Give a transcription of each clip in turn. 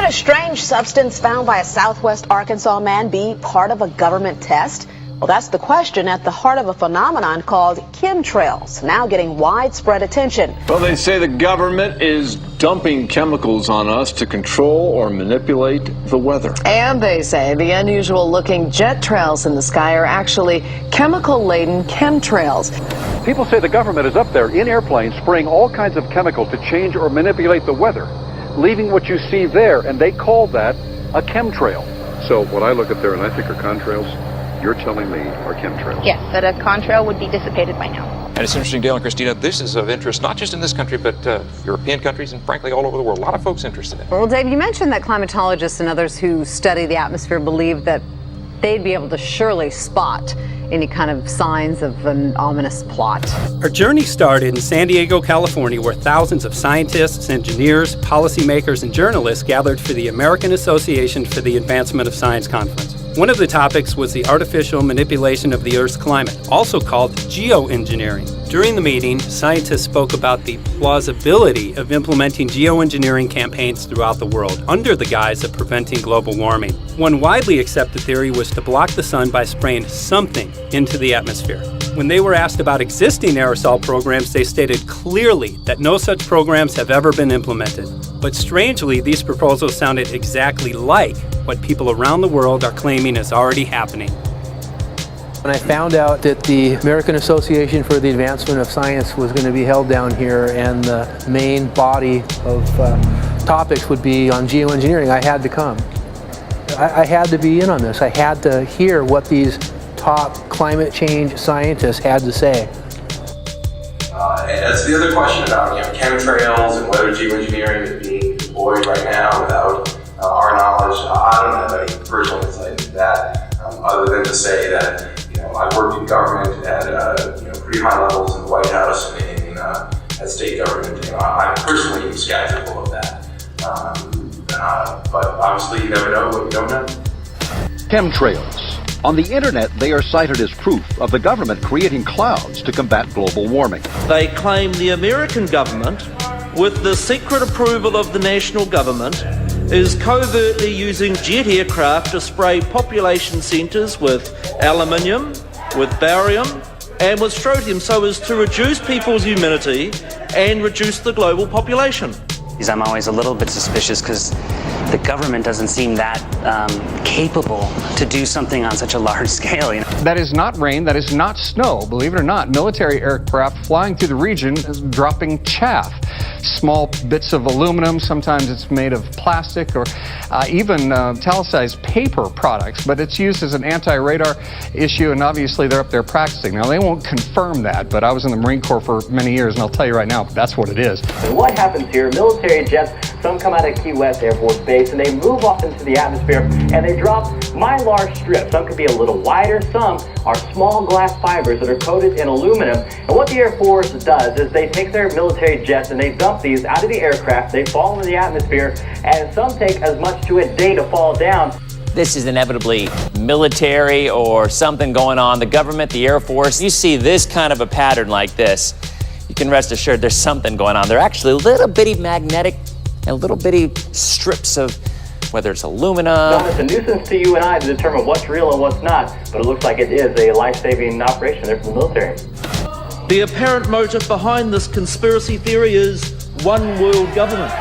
Could a strange substance found by a southwest Arkansas man be part of a government test? Well, that's the question at the heart of a phenomenon called chemtrails, now getting widespread attention. Well, they say the government is dumping chemicals on us to control or manipulate the weather. And they say the unusual-looking jet trails in the sky are actually chemical-laden chemtrails. People say the government is up there in airplanes spraying all kinds of chemicals to change or manipulate the weather, leaving what you see there, and they call that a chemtrail. So what I look up there and I think are contrails, you're telling me are chemtrails? Yes, that a contrail would be dissipated by now. And it's interesting, Dale and Christina, this is of interest not just in this country, but European countries and frankly all over the world. A lot of folks interested in it. Well, Dave, you mentioned that climatologists and others who study the atmosphere believe that they'd be able to surely spot any kind of signs of an ominous plot. Our journey started in San Diego, California, where thousands of scientists, engineers, policymakers, and journalists gathered for the American Association for the Advancement of Science Conference. One of the topics was the artificial manipulation of the Earth's climate, also called geoengineering. During the meeting, scientists spoke about the plausibility of implementing geoengineering campaigns throughout the world under the guise of preventing global warming. One widely accepted theory was to block the sun by spraying something into the atmosphere. When they were asked about existing aerosol programs, they stated clearly that no such programs have ever been implemented. But strangely, these proposals sounded exactly like what people around the world are claiming is already happening. When I found out that the American Association for the Advancement of Science was going to be held down here and the main body of topics would be on geoengineering, I had to come. I had to be in on this. I had to hear what these top climate change scientists had to say. As the other question about chemtrails and whether geoengineering is being deployed right now without our knowledge, I don't have any personal insight into that, other than to say that I've worked in government at pretty high levels in the White House and at state government. I'm personally skeptical of that, but obviously you never know what you don't know. Chemtrails. On the internet, they are cited as proof of the government creating clouds to combat global warming. They claim the American government, with the secret approval of the national government, is covertly using jet aircraft to spray population centres with aluminium, with barium and with strontium so as to reduce people's humidity and reduce the global population. I'm always a little bit suspicious because the government doesn't seem that capable to do something on such a large scale. That is not rain, that is not snow. Believe it or not, military aircraft flying through the region is dropping chaff. Small bits of aluminum, sometimes it's made of plastic or even talicized paper products, but it's used as an anti-radar issue, and obviously they're up there practicing. Now, they won't confirm that, but I was in the Marine Corps for many years, and I'll tell you right now, that's what it is. And what happens here, military jets, some come out of Key West Air Force Base, and they move off into the atmosphere, and they drop mylar strips. Some could be a little wider, some are small glass fibers that are coated in aluminum. And what the Air Force does is they take their military jets and they dump these out of the aircraft, they fall into the atmosphere, and some take as much to a day to fall down. This is inevitably military or something going on. The government, the Air Force, you see this kind of a pattern like this, you can rest assured there's something going on. They're actually little bitty magnetic and little bitty strips of, whether it's aluminum. It's a nuisance to you and I to determine what's real and what's not, but it looks like it is a life-saving operation there for the military. The apparent motive behind this conspiracy theory is one world government.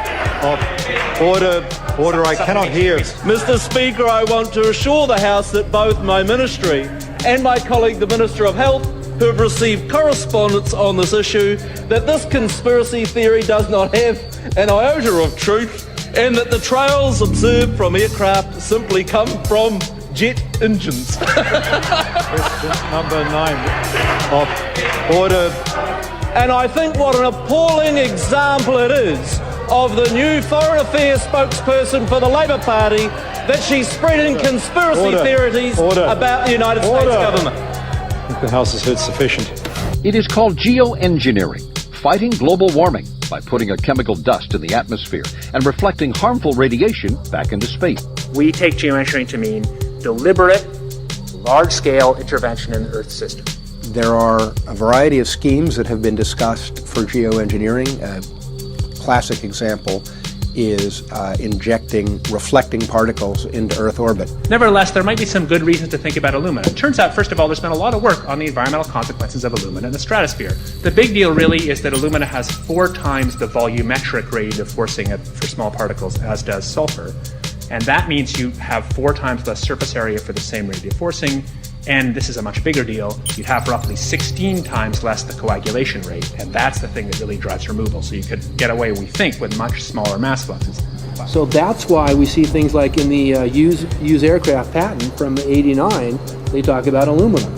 Order, I cannot hear. Mr. Speaker, I want to assure the House that both my ministry and my colleague, the Minister of Health, who have received correspondence on this issue, that this conspiracy theory does not have an iota of truth, and that the trails observed from aircraft simply come from jet engines. Question number 9. Order. And I think what an appalling example it is of the new Foreign Affairs spokesperson for the Labour Party that she's spreading conspiracy theories about the United States government. I think the House has heard sufficient. It is called geoengineering, fighting global warming by putting a chemical dust in the atmosphere and reflecting harmful radiation back into space. We take geoengineering to mean deliberate, large-scale intervention in the Earth system. There are a variety of schemes that have been discussed for geoengineering. A classic example is injecting reflecting particles into Earth orbit. Nevertheless, there might be some good reasons to think about alumina. It turns out, first of all, there's been a lot of work on the environmental consequences of alumina in the stratosphere. The big deal really is that alumina has 4 times the volumetric rate of forcing for small particles as does sulfur. And that means you have 4 times less surface area for the same rate of forcing. And this is a much bigger deal. You'd have roughly 16 times less the coagulation rate, and that's the thing that really drives removal. So you could get away, we think, with much smaller mass fluxes. So that's why we see things like in the use aircraft patent from '89, they talk about aluminum.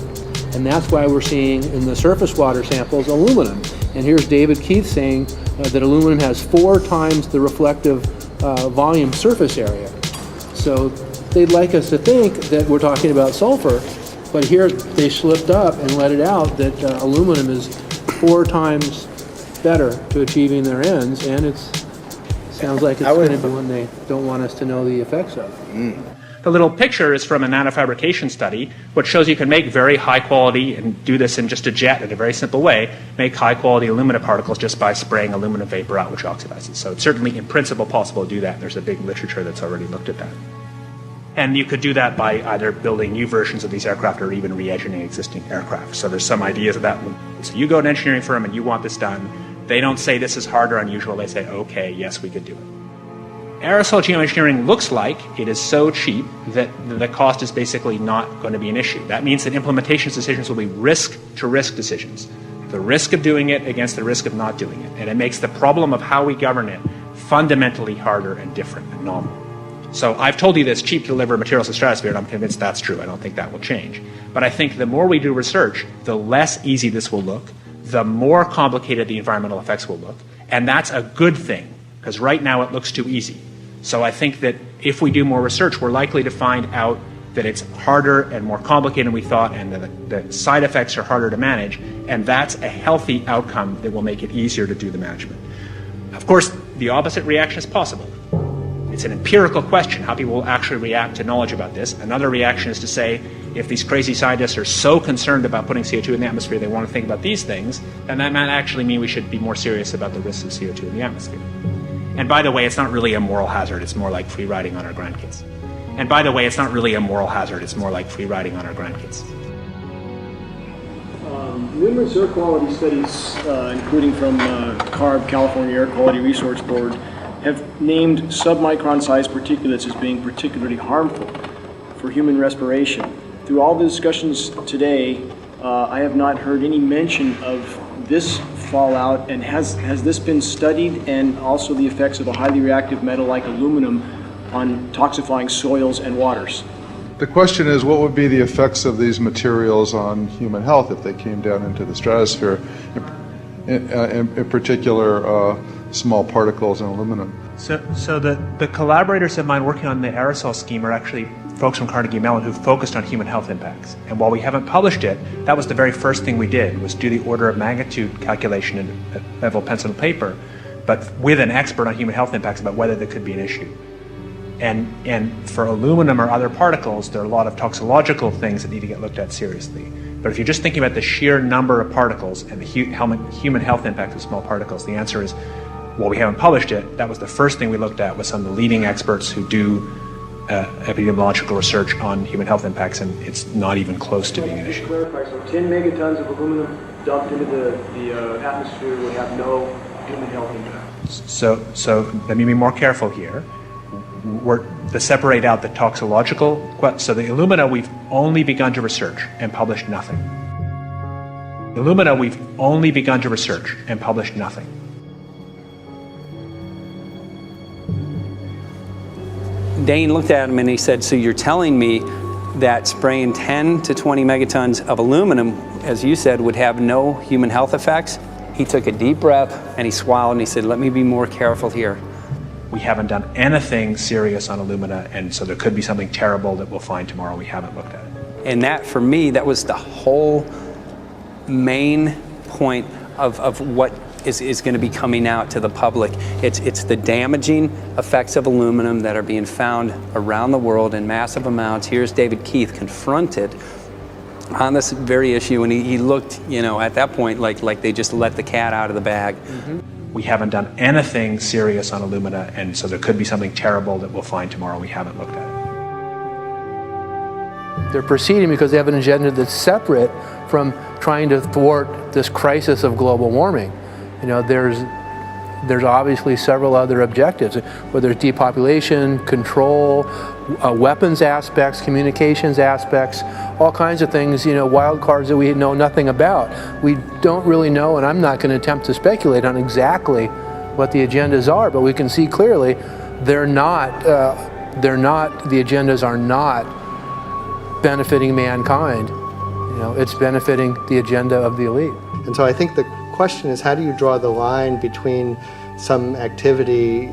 And that's why we're seeing in the surface water samples aluminum. And here's David Keith saying that aluminum has 4 times the reflective volume surface area. So they'd like us to think that we're talking about sulfur, but here they slipped up and let it out that aluminum is 4 times better to achieving their ends, and it sounds like it's going to be one they don't want us to know the effects of. The little picture is from a nanofabrication study, which shows you can make very high quality, and do this in just a jet in a very simple way, make high quality alumina particles just by spraying aluminum vapor out, which oxidizes. So it's certainly in principle possible to do that. There's a big literature that's already looked at that. And you could do that by either building new versions of these aircraft or even re-engineering existing aircraft. So there's some ideas of that. So you go to an engineering firm and you want this done. They don't say this is hard or unusual. They say, okay, yes, we could do it. Aerosol geoengineering looks like it is so cheap that the cost is basically not going to be an issue. That means that implementation decisions will be risk-to-risk decisions. The risk of doing it against the risk of not doing it. And it makes the problem of how we govern it fundamentally harder and different and novel. So I've told you that it's cheap to deliver materials to the stratosphere, and I'm convinced that's true. I don't think that will change. But I think the more we do research, the less easy this will look, the more complicated the environmental effects will look. And that's a good thing, because right now it looks too easy. So I think that if we do more research, we're likely to find out that it's harder and more complicated than we thought, and the side effects are harder to manage, and that's a healthy outcome that will make it easier to do the management. Of course, the opposite reaction is possible. It's an empirical question, how people will actually react to knowledge about this. Another reaction is to say, if these crazy scientists are so concerned about putting CO2 in the atmosphere, they want to think about these things, then that might actually mean we should be more serious about the risks of CO2 in the atmosphere. And by the way, it's not really a moral hazard, it's more like free riding on our grandkids. And by the way, it's not really a moral hazard, it's more like free riding on our grandkids. Numerous air quality studies, including from CARB, California Air Quality Resource Board, have named submicron-sized particulates as being particularly harmful for human respiration. Through all the discussions today, I have not heard any mention of this fallout, and has this been studied, and also the effects of a highly reactive metal like aluminum on toxifying soils and waters? The question is, what would be the effects of these materials on human health if they came down into the stratosphere, in particular small particles and aluminum? So the collaborators of mine working on the aerosol scheme are actually folks from Carnegie Mellon who focused on human health impacts. And while we haven't published it, that was the very first thing we did, was do the order of magnitude calculation in level pencil and paper, but with an expert on human health impacts about whether there could be an issue. And for aluminum or other particles, there are a lot of toxicological things that need to get looked at seriously. But if you're just thinking about the sheer number of particles and the human health impact of small particles, the answer is, well, we haven't published it. That was the first thing we looked at with some of the leading experts who do epidemiological research on human health impacts, and it's not even close to being an issue. Clarify, so 10 megatons of aluminum dumped into the atmosphere would have no human health impact. So let me be more careful here. To separate out the toxicological, so the alumina we've only begun to research and published nothing. Alumina we've only begun to research and published nothing. Dane looked at him and he said, so you're telling me that spraying 10 to 20 megatons of aluminum, as you said, would have no human health effects? He took a deep breath and he swallowed and he said, let me be more careful here. We haven't done anything serious on alumina, and so there could be something terrible that we'll find tomorrow. We haven't looked at it. And that, for me, that was the whole main point of what is going to be coming out to the public. It's the damaging effects of aluminum that are being found around the world in massive amounts. Here's David Keith confronted on this very issue, and he looked, at that point like they just let the cat out of the bag. Mm-hmm. we haven't done anything serious on Illumina, and so there could be something terrible that we'll find tomorrow. We haven't looked at it. They're proceeding because they have an agenda that's separate from trying to thwart this crisis of global warming. You know, there's obviously several other objectives, whether it's depopulation, control, weapons aspects, communications aspects, all kinds of things, you know, wild cards that we know nothing about. We don't really know, and I'm not going to attempt to speculate on exactly what the agendas are, but we can see clearly the agendas are not benefiting mankind. You know, it's benefiting the agenda of the elite. And so I think the question is, how do you draw the line between some activity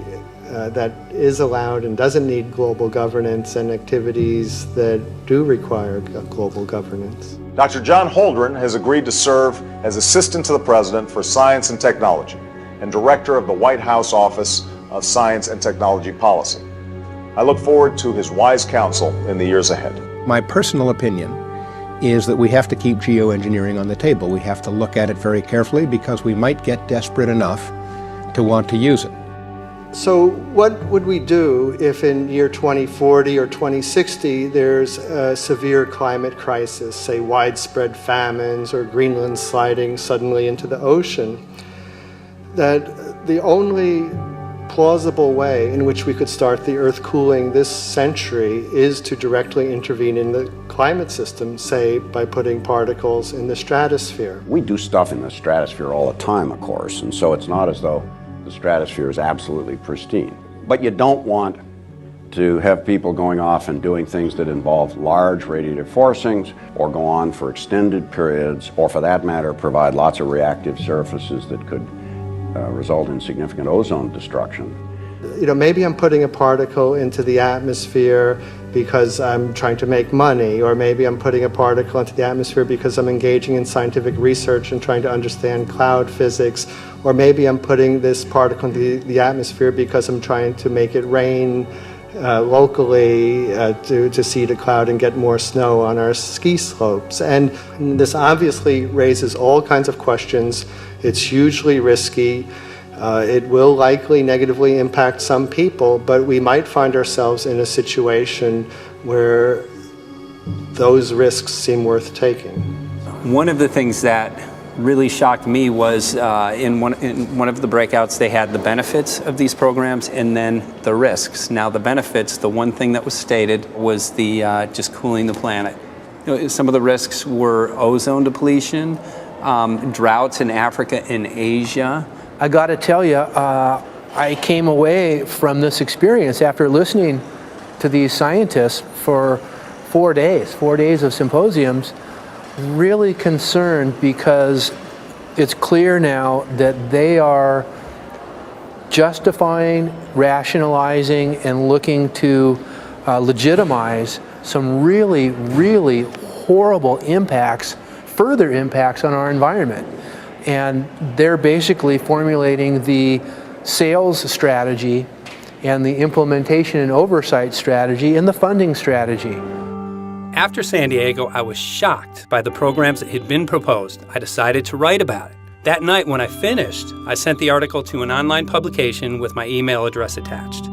that is allowed and doesn't need global governance and activities that do require global governance? Dr. John Holdren has agreed to serve as Assistant to the President for Science and Technology and Director of the White House Office of Science and Technology Policy. I look forward to his wise counsel in the years ahead. My personal opinion is that we have to keep geoengineering on the table. We have to look at it very carefully because we might get desperate enough to want to use it. So what would we do if in year 2040 or 2060 there's a severe climate crisis, say widespread famines or Greenland sliding suddenly into the ocean? That the only plausible way in which we could start the Earth cooling this century is to directly intervene in the climate system, say by putting particles in the stratosphere. We do stuff in the stratosphere all the time, of course, and so it's not as though the stratosphere is absolutely pristine. But you don't want to have people going off and doing things that involve large radiative forcings or go on for extended periods, or for that matter, provide lots of reactive surfaces that could result in significant ozone destruction. You know, maybe I'm putting a particle into the atmosphere because I'm trying to make money, or maybe I'm putting a particle into the atmosphere because I'm engaging in scientific research and trying to understand cloud physics, or maybe I'm putting this particle into the atmosphere because I'm trying to make it rain locally to seed a cloud and get more snow on our ski slopes. And this obviously raises all kinds of questions. It's hugely risky. It will likely negatively impact some people, but we might find ourselves in a situation where those risks seem worth taking. One of the things that really shocked me was in one of the breakouts they had the benefits of these programs and then the risks. Now the benefits, the one thing that was stated was the just cooling the planet. You know, some of the risks were ozone depletion, droughts in Africa and Asia. I got to tell you, I came away from this experience after listening to these scientists for 4 days of symposiums, really concerned because it's clear now that they are justifying, rationalizing, and looking to legitimize some really, really horrible impacts, further impacts on our environment. And they're basically formulating the sales strategy and the implementation and oversight strategy and the funding strategy. After San Diego, I was shocked by the programs that had been proposed. I decided to write about it. That night when I finished, I sent the article to an online publication with my email address attached.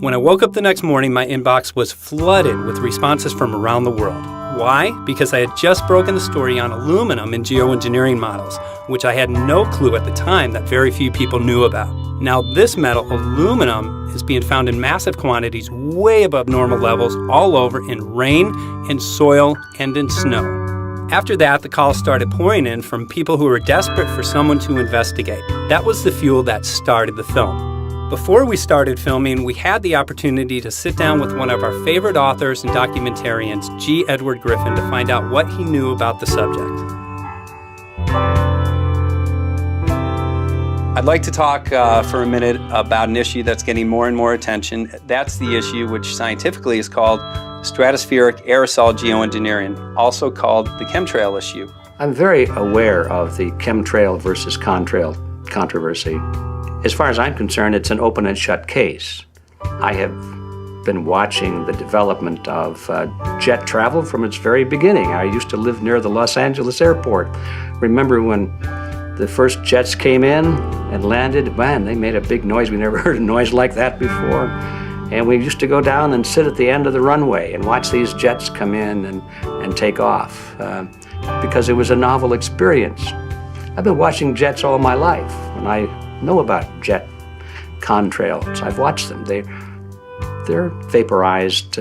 When I woke up the next morning, my inbox was flooded with responses from around the world. Why? Because I had just broken the story on aluminum in geoengineering models, which I had no clue at the time that very few people knew about. Now this metal, aluminum, is being found in massive quantities way above normal levels all over in rain, in soil, and in snow. After that, the calls started pouring in from people who were desperate for someone to investigate. That was the fuel that started the film. Before we started filming, we had the opportunity to sit down with one of our favorite authors and documentarians, G. Edward Griffin, to find out what he knew about the subject. I'd like to talk for a minute about an issue that's getting more and more attention. That's the issue which scientifically is called stratospheric aerosol geoengineering, also called the chemtrail issue. I'm very aware of the chemtrail versus contrail controversy. As far as I'm concerned, it's an open and shut case. I have been watching the development of jet travel from its very beginning. I used to live near the Los Angeles airport. Remember when the first jets came in? and landed. Man, they made a big noise. We never heard a noise like that before. And we used to go down and sit at the end of the runway and watch these jets come in and take off because it was a novel experience. I've been watching jets all my life, and I know about jet contrails. I've watched them. They're vaporized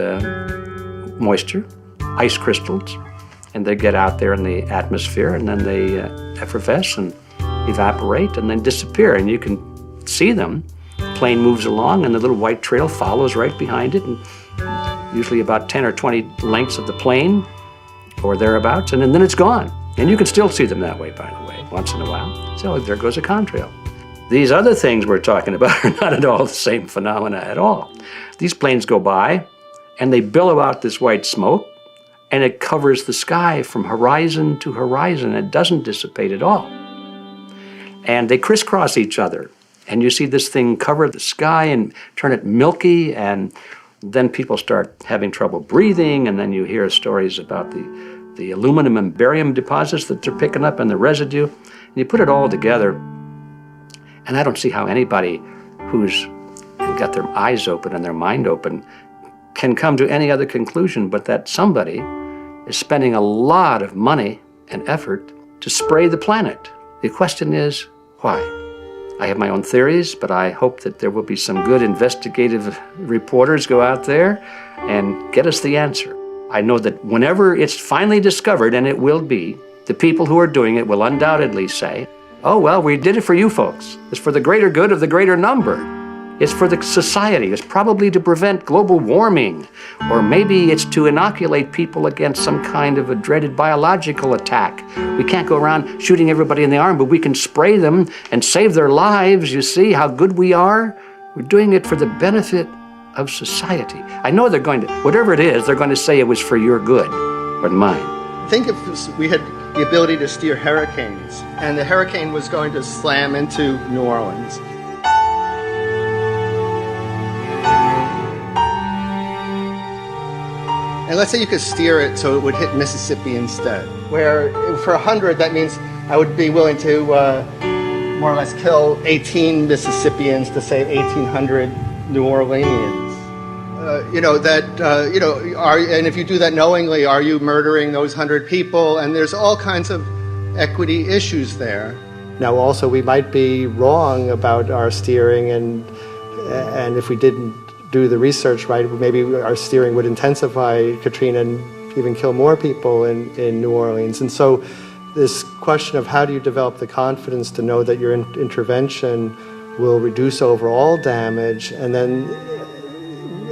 moisture, ice crystals, and they get out there in the atmosphere, and then they effervesce and evaporate and then disappear, and you can see them. Plane moves along and the little white trail follows right behind it, and usually about 10 or 20 lengths of the plane or thereabouts, and then it's gone. And you can still see them that way, by the way, once in a while. So there goes a contrail. These other things we're talking about are not at all the same phenomena at all. These planes go by and they billow out this white smoke, and it covers the sky from horizon to horizon. It doesn't dissipate at all. And they crisscross each other. And you see this thing cover the sky and turn it milky, and then people start having trouble breathing, and then you hear stories about the aluminum and barium deposits that they're picking up and the residue. And you put it all together, and I don't see how anybody who's got their eyes open and their mind open can come to any other conclusion but that somebody is spending a lot of money and effort to spray the planet. The question is, why? I have my own theories, but I hope that there will be some good investigative reporters go out there and get us the answer. I know that whenever it's finally discovered, and it will be, the people who are doing it will undoubtedly say, oh, well, we did it for you folks. It's for the greater good of the greater number. It's for the society. It's probably to prevent global warming. Or maybe it's to inoculate people against some kind of a dreaded biological attack. We can't go around shooting everybody in the arm, but we can spray them and save their lives. You see how good we are? We're doing it for the benefit of society. I know they're going to, whatever it is, they're going to say it was for your good or mine. Think if we had the ability to steer hurricanes, and the hurricane was going to slam into New Orleans. And let's say you could steer it so it would hit Mississippi instead, where for 100, that means I would be willing to more or less kill 18 Mississippians to save 1,800 New Orleanians. And if you do that knowingly, are you murdering those 100 people? And there's all kinds of equity issues there. Now, also, we might be wrong about our steering, and if we didn't do the research right, maybe our steering would intensify Katrina and even kill more people in New Orleans. And so this question of how do you develop the confidence to know that your intervention will reduce overall damage, and then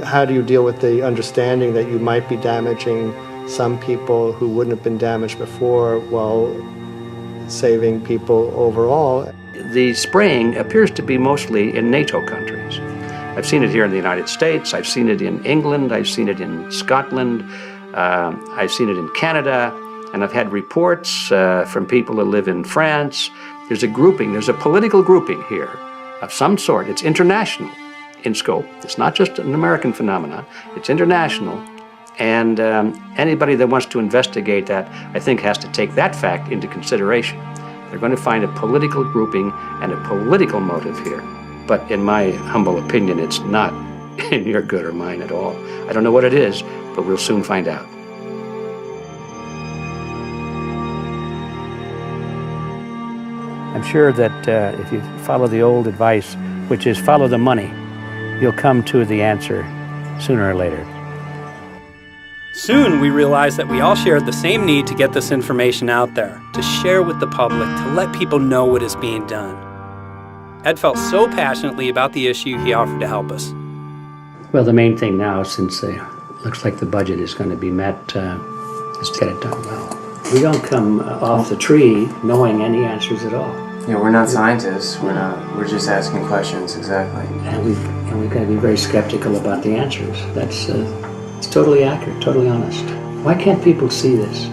how do you deal with the understanding that you might be damaging some people who wouldn't have been damaged before while saving people overall? The spraying appears to be mostly in NATO countries. I've seen it here in the United States, I've seen it in England, I've seen it in Scotland, I've seen it in Canada, and I've had reports from people who live in France. There's a grouping, there's a political grouping here of some sort. It's international in scope. It's not just an American phenomenon, it's international. And anybody that wants to investigate that, I think, has to take that fact into consideration. They're going to find a political grouping and a political motive here. But in my humble opinion, it's not in your good or mine at all. I don't know what it is, but we'll soon find out. I'm sure that if you follow the old advice, which is follow the money, you'll come to the answer sooner or later. Soon we realized that we all shared the same need to get this information out there, to share with the public, to let people know what is being done. Ed felt so passionately about the issue, he offered to help us. Well, the main thing now, since it looks like the budget is going to be met, is to get it done well. We don't come off the tree knowing any answers at all. Yeah, we're not scientists. We're just asking questions, exactly. And we've got to be very skeptical about the answers. That's it's totally accurate, totally honest. Why can't people see this?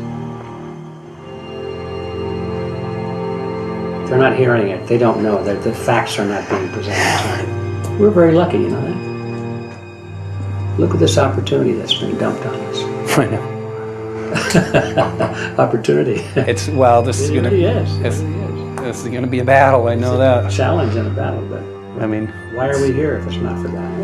They're not hearing it. They don't know that the facts are not being presented to them. We're very lucky, you know that? Look at this opportunity that's been dumped on us. I know. Opportunity. This is going to... Yes. This This is going to be a battle, I know that. Challenge and a battle, but I mean, why are we here if it's not for that?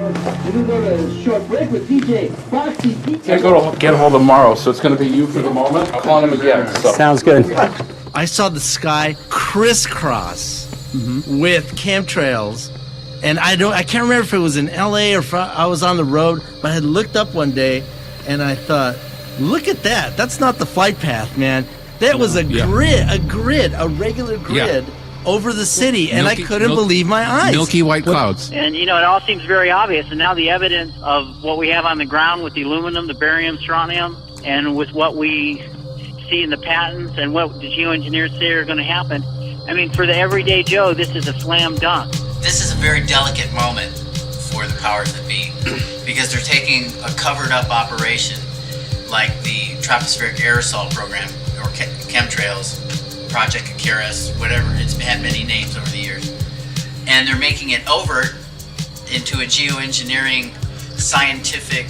We're going to go to a short break with DJ Foxy. I go to get hold of Morrow, so it's going to be you for the moment. I'll call him again. So. Sounds good. I saw the sky crisscross with chemtrails, and I can't remember if it was in LA or if I was on the road, but I had looked up one day and I thought, look at that. That's not the flight path, man. That was a grid, a regular grid over the city, and I couldn't believe my eyes. Milky white clouds. And, you know, it all seems very obvious, and now the evidence of what we have on the ground with the aluminum, the barium, strontium, and with what we see in the patents and what the geoengineers say are going to happen, I mean, for the everyday Joe, this is a slam dunk. This is a very delicate moment for the powers that be, because they're taking a covered-up operation like the tropospheric aerosol program, or chemtrails, Project Icarus, whatever, it's had many names over the years, and they're making it overt into a geoengineering scientific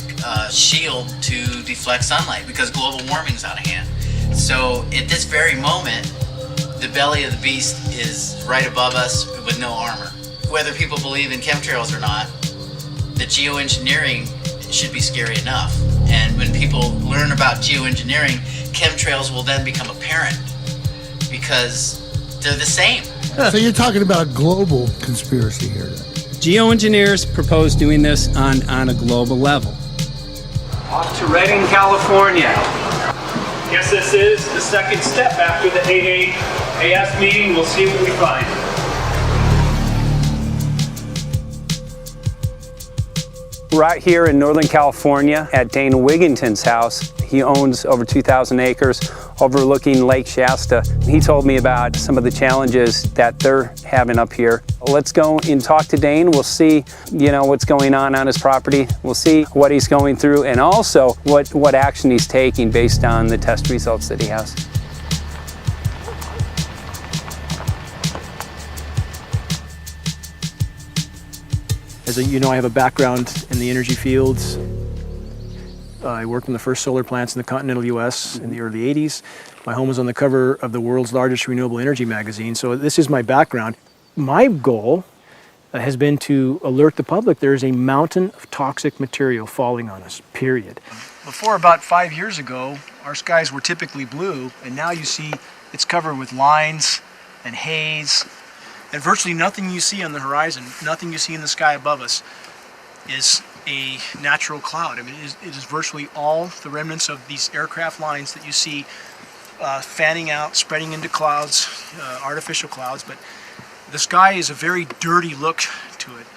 shield to deflect sunlight, because global warming's out of hand. So at this very moment, the belly of the beast is right above us with no armor. Whether people believe in chemtrails or not, the geoengineering should be scary enough. And when people learn about geoengineering, chemtrails will then become apparent because they're the same. So you're talking about a global conspiracy here then? Geoengineers propose doing this on a global level. Off to Redding, California. Guess this is the second step after the AAAS meeting. We'll see what we find. Right here in Northern California at Dana Wigington's house. He owns over 2,000 acres overlooking Lake Shasta. He told me about some of the challenges that they're having up here. Let's go and talk to Dane. We'll see, what's going on his property. We'll see what he's going through and also what action he's taking based on the test results that he has. As you know, I have a background in the energy fields. I worked on the first solar plants in the continental U.S. in the early 80s. My home was on the cover of the world's largest renewable energy magazine, so this is my background. My goal has been to alert the public there is a mountain of toxic material falling on us, period. Before about 5 years ago, our skies were typically blue, and now you see it's covered with lines and haze. And virtually nothing you see on the horizon, nothing you see in the sky above us is a natural cloud. I mean, it is virtually all the remnants of these aircraft lines that you see fanning out, spreading into clouds, artificial clouds. But the sky is a very dirty look to it.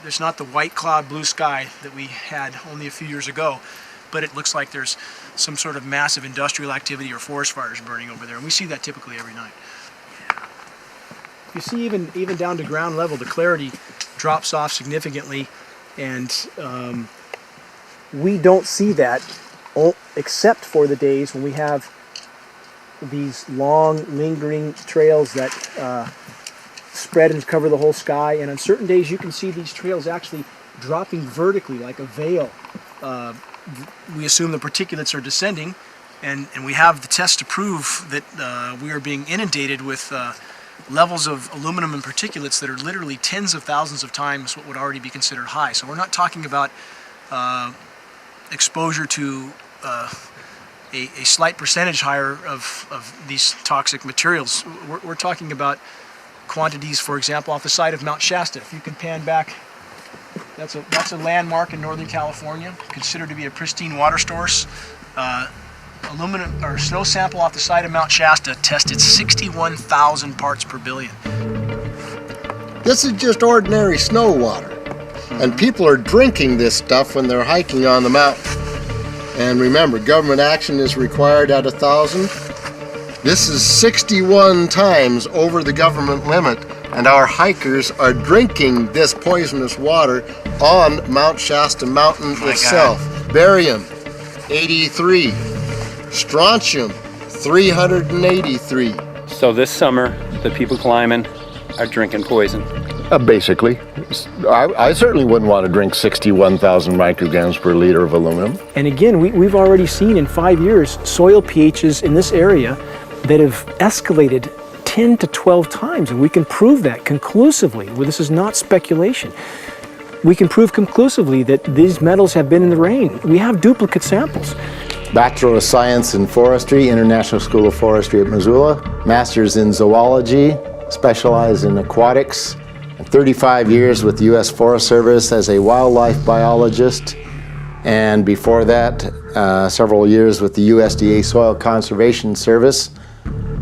There's not the white cloud blue sky that we had only a few years ago, but it looks like there's some sort of massive industrial activity or forest fires burning over there. And we see that typically every night. You see even down to ground level, the clarity drops off significantly, and we don't see that except for the days when we have these long, lingering trails that spread and cover the whole sky, and on certain days you can see these trails actually dropping vertically like a veil. We assume the particulates are descending, and we have the tests to prove that we are being inundated with levels of aluminum and particulates that are literally tens of thousands of times what would already be considered high. So we're not talking about exposure to a slight percentage higher of these toxic materials. We're talking about quantities, for example, off the side of Mount Shasta. If you can pan back, that's a landmark in Northern California, considered to be a pristine water source. Aluminum or snow sample off the side of Mount Shasta tested 61,000 parts per billion. This is just ordinary snow water, and people are drinking this stuff when they're hiking on the mountain. And remember, government action is required at 1,000. This is 61 times over the government limit, and our hikers are drinking this poisonous water on Mount Shasta Mountain itself. Barium, 83. Strontium, 383. So this summer, the people climbing are drinking poison. Basically. I certainly wouldn't want to drink 61,000 micrograms per liter of aluminum. And again, we've already seen in 5 years soil pHs in this area that have escalated 10 to 12 times, and we can prove that conclusively. Well, this is not speculation. We can prove conclusively that these metals have been in the rain. We have duplicate samples. Bachelor of Science in Forestry, International School of Forestry at Missoula. Master's in Zoology, specialized in aquatics. 35 years with the U.S. Forest Service as a wildlife biologist. And before that, several years with the USDA Soil Conservation Service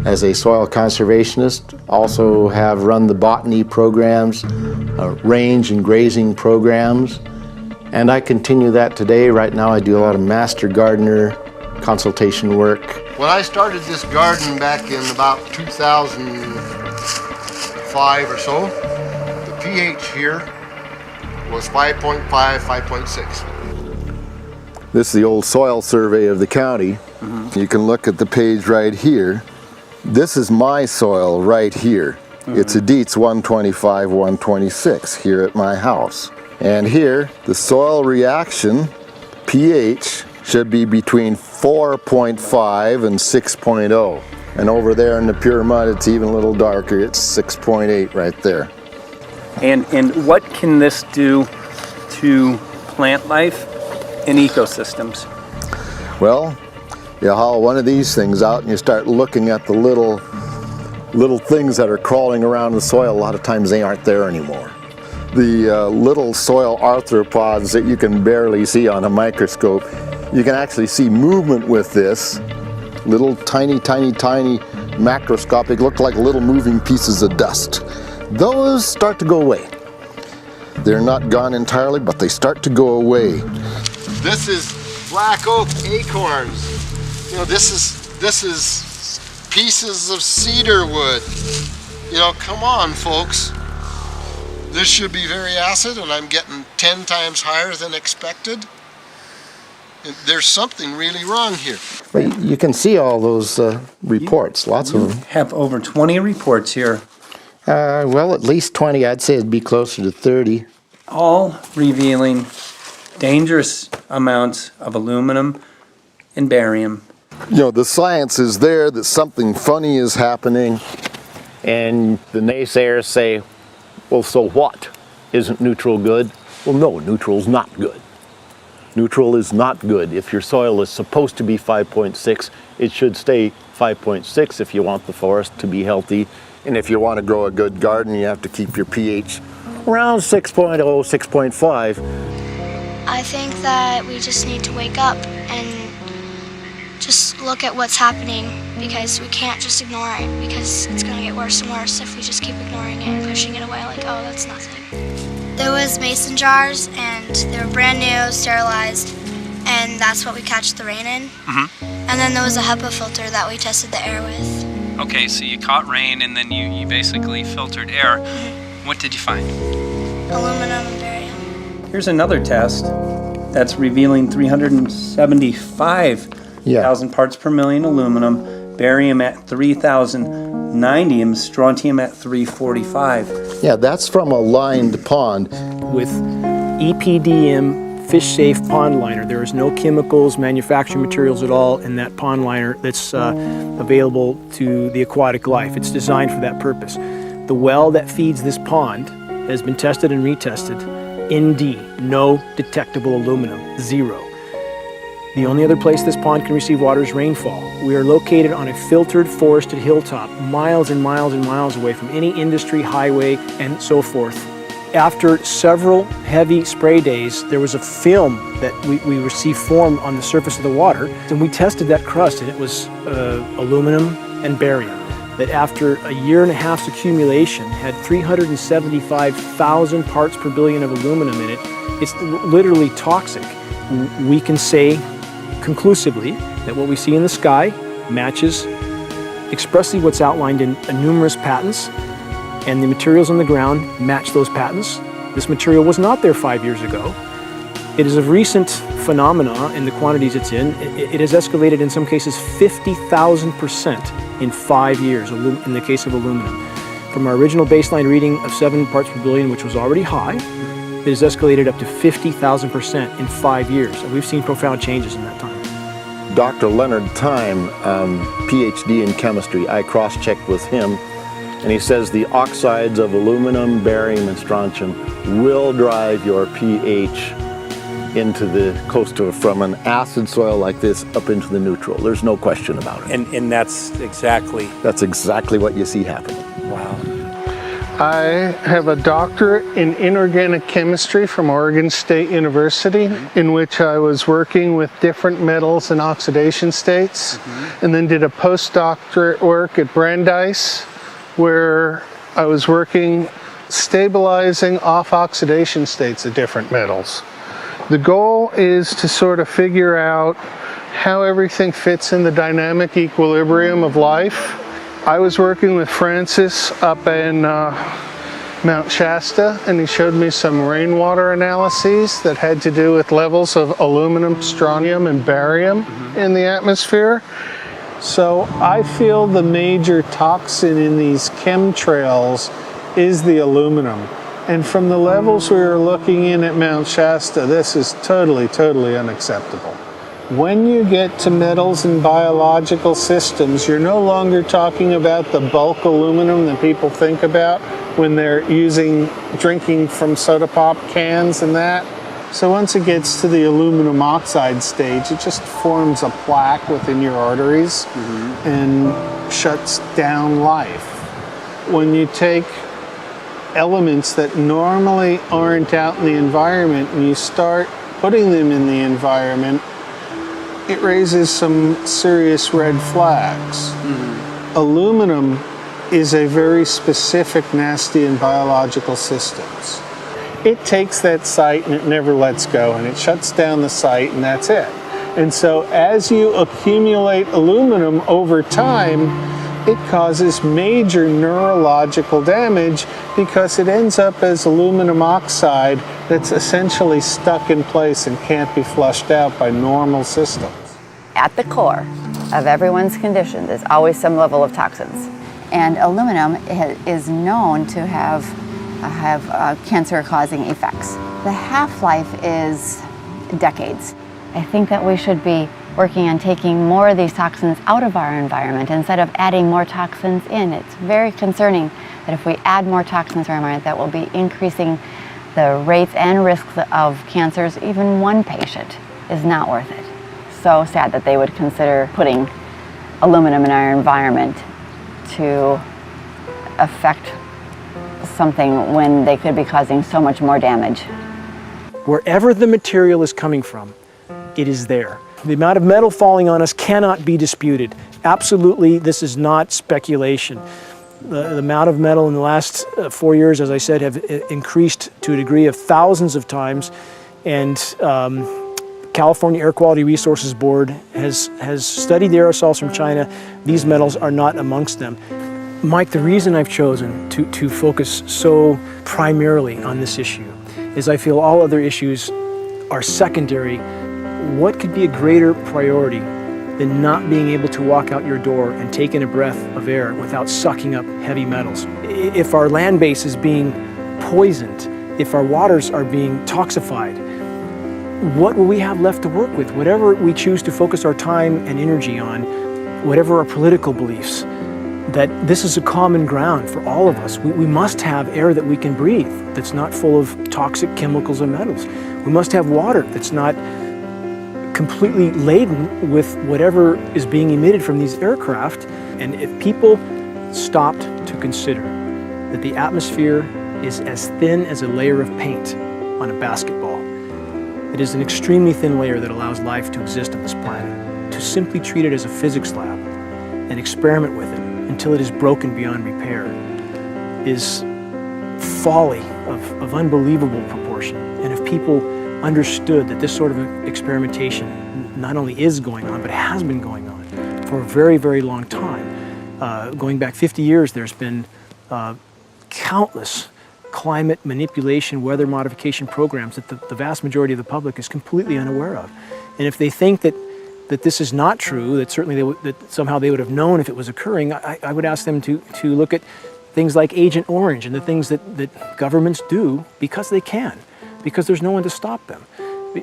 as a soil conservationist. Also have run the botany programs, range and grazing programs. And I continue that today. Right now I do a lot of master gardener consultation work. When I started this garden back in about 2005 or so, the pH here was 5.5, 5.6. This is the old soil survey of the county. You can look at the page right here. This is my soil right here. It's a Dietz 125, 126 here at my house. And here, the soil reaction pH should be between 4.5 and 6.0. And over there in the pure mud, it's even a little darker. It's 6.8 right there. And what can this do to plant life and ecosystems? Well, you haul one of these things out and you start looking at the little things that are crawling around the soil. A lot of times they aren't there anymore. The little soil arthropods that you can barely see on a microscope, you can actually see movement with this. Little tiny macroscopic, look like little moving pieces of dust. Those start to go away. They're not gone entirely, but they start to go away. This is black oak acorns. You know, this is pieces of cedar wood. You know, come on, folks. This should be very acid, and I'm getting 10 times higher than expected. There's something really wrong here. But you can see all those reports, lots of them. Have over 20 reports here. Well, at least 20. I'd say it'd be closer to 30. All revealing dangerous amounts of aluminum and barium. You know, the science is there that something funny is happening, and the naysayers say, well, so what? Isn't neutral good? Well, no, neutral's not good. Neutral is not good. If your soil is supposed to be 5.6, it should stay 5.6 if you want the forest to be healthy. And if you want to grow a good garden, you have to keep your pH around 6.0, 6.5. I think that we just need to wake up and just look at what's happening, because we can't just ignore it, because it's going to get worse and worse if we just keep ignoring it and pushing it away like, oh, that's nothing. There was mason jars, and they were brand new, sterilized, and that's what we catch the rain in. And then there was a HEPA filter that we tested the air with. Okay, so you caught rain and then you basically filtered air. What did you find? Aluminum and barium. Here's another test that's revealing 375,000 parts per million aluminum, barium at 3,000, indium, strontium at 345. Yeah, that's from a lined pond. With EPDM fish-safe pond liner, there is no chemicals, manufacturing materials at all in that pond liner that's available to the aquatic life. It's designed for that purpose. The well that feeds this pond has been tested and retested. ND, no detectable aluminum, 0. The only other place this pond can receive water is rainfall. We are located on a filtered, forested hilltop, miles and miles and miles away from any industry, highway, and so forth. After several heavy spray days, there was a film that we received formed on the surface of the water, and we tested that crust, and it was aluminum and barium. That after a year and a half's accumulation had 375,000 parts per billion of aluminum in it. It's literally toxic. We can say conclusively that what we see in the sky matches expressly what's outlined in numerous patents, and the materials on the ground match those patents. This material was not there 5 years ago. It is a recent phenomena in the quantities it's in. It has escalated in some cases 50,000% in 5 years in the case of aluminum. From our original baseline reading of 7 parts per billion, which was already high, it has escalated up to 50,000% in 5 years. And we've seen profound changes in that time. Dr. Leonard Time, PhD in chemistry, I cross-checked with him And he says the oxides of aluminum, barium, and strontium will drive your pH into the coastal, from an acid soil like this up into the neutral. There's no question about it. And that's exactly... That's exactly what you see happening. Wow. I have a doctorate in inorganic chemistry from Oregon State University, in which I was working with different metals and oxidation states, and then did a postdoctorate work at Brandeis, where I was working stabilizing off oxidation states of different metals. The goal is to sort of figure out how everything fits in the dynamic equilibrium of life. I was working with Francis up in Mount Shasta, and he showed me some rainwater analyses that had to do with levels of aluminum, strontium, and barium in the atmosphere. So I feel the major toxin in these chemtrails is the aluminum. And from the levels we were looking in at Mount Shasta, this is totally, totally unacceptable. When you get to metals and biological systems, you're no longer talking about the bulk aluminum that people think about when they're drinking from soda pop cans and that. So once it gets to the aluminum oxide stage, it just forms a plaque within your arteries and shuts down life. When you take elements that normally aren't out in the environment and you start putting them in the environment, it raises some serious red flags. Aluminum is a very specific, nasty and biological systems. It takes that site and it never lets go, and it shuts down the site, and that's it. And so as you accumulate aluminum over time, it causes major neurological damage because it ends up as aluminum oxide that's essentially stuck in place and can't be flushed out by normal systems. At the core of everyone's condition, there's always some level of toxins. And aluminum is known to have cancer-causing effects. The half-life is decades. I think that we should be working on taking more of these toxins out of our environment instead of adding more toxins in. It's very concerning that if we add more toxins to our environment, that will be increasing the rates and risks of cancers. Even one patient is not worth it. So sad that they would consider putting aluminum in our environment to affect something when they could be causing so much more damage. Wherever the material is coming from, it is there. The amount of metal falling on us cannot be disputed. Absolutely, this is not speculation. The amount of metal in the last 4 years, as I said, have increased to a degree of thousands of times, and California Air Quality Resources Board has studied the aerosols from China. These metals are not amongst them. Mike, the reason I've chosen to focus so primarily on this issue is I feel all other issues are secondary. What could be a greater priority than not being able to walk out your door and take in a breath of air without sucking up heavy metals? If our land base is being poisoned, if our waters are being toxified, what will we have left to work with? Whatever we choose to focus our time and energy on, whatever our political beliefs, that this is a common ground for all of us. We must have air that we can breathe that's not full of toxic chemicals and metals. We must have water that's not completely laden with whatever is being emitted from these aircraft. And if people stopped to consider that the atmosphere is as thin as a layer of paint on a basketball, it is an extremely thin layer that allows life to exist on this planet. To simply treat it as a physics lab and experiment with it until it is broken beyond repair is folly of unbelievable proportion. And if people understood that this sort of experimentation not only is going on, but has been going on for a very, very long time. Going back 50 years, there's been countless climate manipulation, weather modification programs that the vast majority of the public is completely unaware of. And if they think that this is not true, that certainly that somehow they would have known if it was occurring, I would ask them to look at things like Agent Orange and the things that governments do because they can, because there's no one to stop them,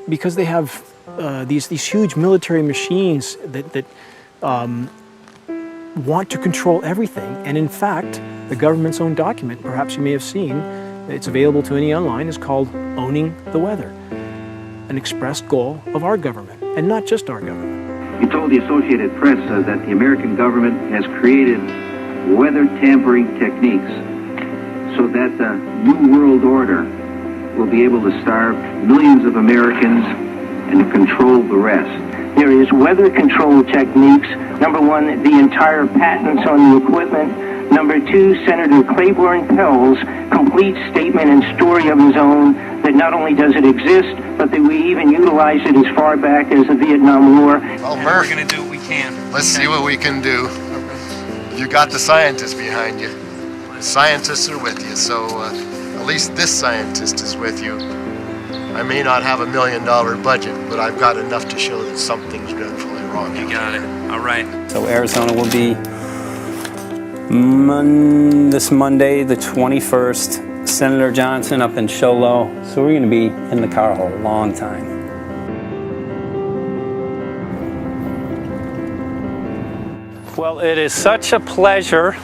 because they have these huge military machines that want to control everything. And in fact, the government's own document, perhaps you may have seen, it's available to any online, is called Owning the Weather, an expressed goal of our government, and not just our government. He told the Associated Press that the American government has created weather tampering techniques so that the New World Order will be able to starve millions of Americans and control the rest. There is weather control techniques. Number one, the entire patents on the equipment. Number two, Senator Claiborne Pell's complete statement and story of his own that not only does it exist, but that we even utilize it as far back as the Vietnam War. Well, Murph, we're going to do what we can. Let's see what we can do. You got the scientists behind you. The scientists are with you, so at least this scientist is with you. I may not have $1 million budget, but I've got enough to show that something's dreadfully wrong. You got it. All right. So Arizona will be this Monday, the 21st. Senator Johnson up in Show Low. So we're going to be in the car a long time. Well, it is such a pleasure.